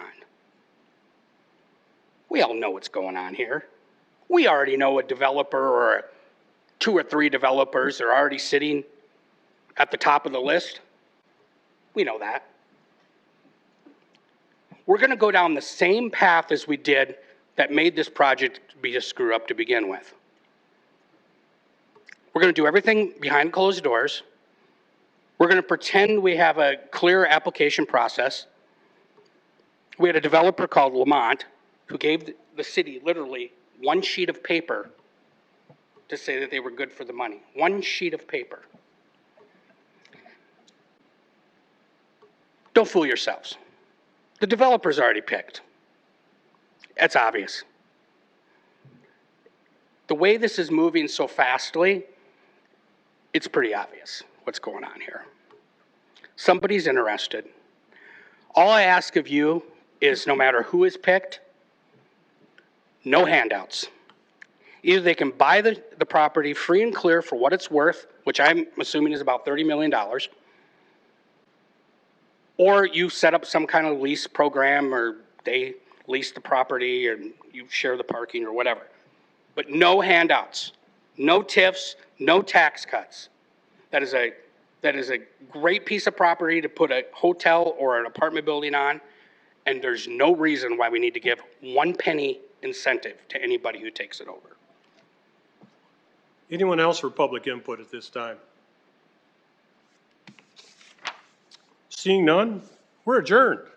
We all know what's going on here. We already know a developer or 2 or 3 developers are already sitting at the top of the list. We know that. We're going to go down the same path as we did that made this project be a screw up to begin with. We're going to do everything behind closed doors. We're going to pretend we have a clear application process. We had a developer called Lamont who gave the city literally 1 sheet of paper to say that they were good for the money. 1 sheet of paper. Don't fool yourselves. The developer's already picked. That's obvious. The way this is moving so fastly, it's pretty obvious what's going on here. Somebody's interested. All I ask of you is no matter who is picked, no handouts. Either they can buy the property free and clear for what it's worth, which I'm assuming is about $30 million, or you set up some kind of lease program, or they lease the property, and you share the parking or whatever. But no handouts, no TIFs, no tax cuts. That is a great piece of property to put a hotel or an apartment building on, and there's no reason why we need to give 1 penny incentive to anybody who takes it over. Anyone else for public input at this time? Seeing none, we're adjourned.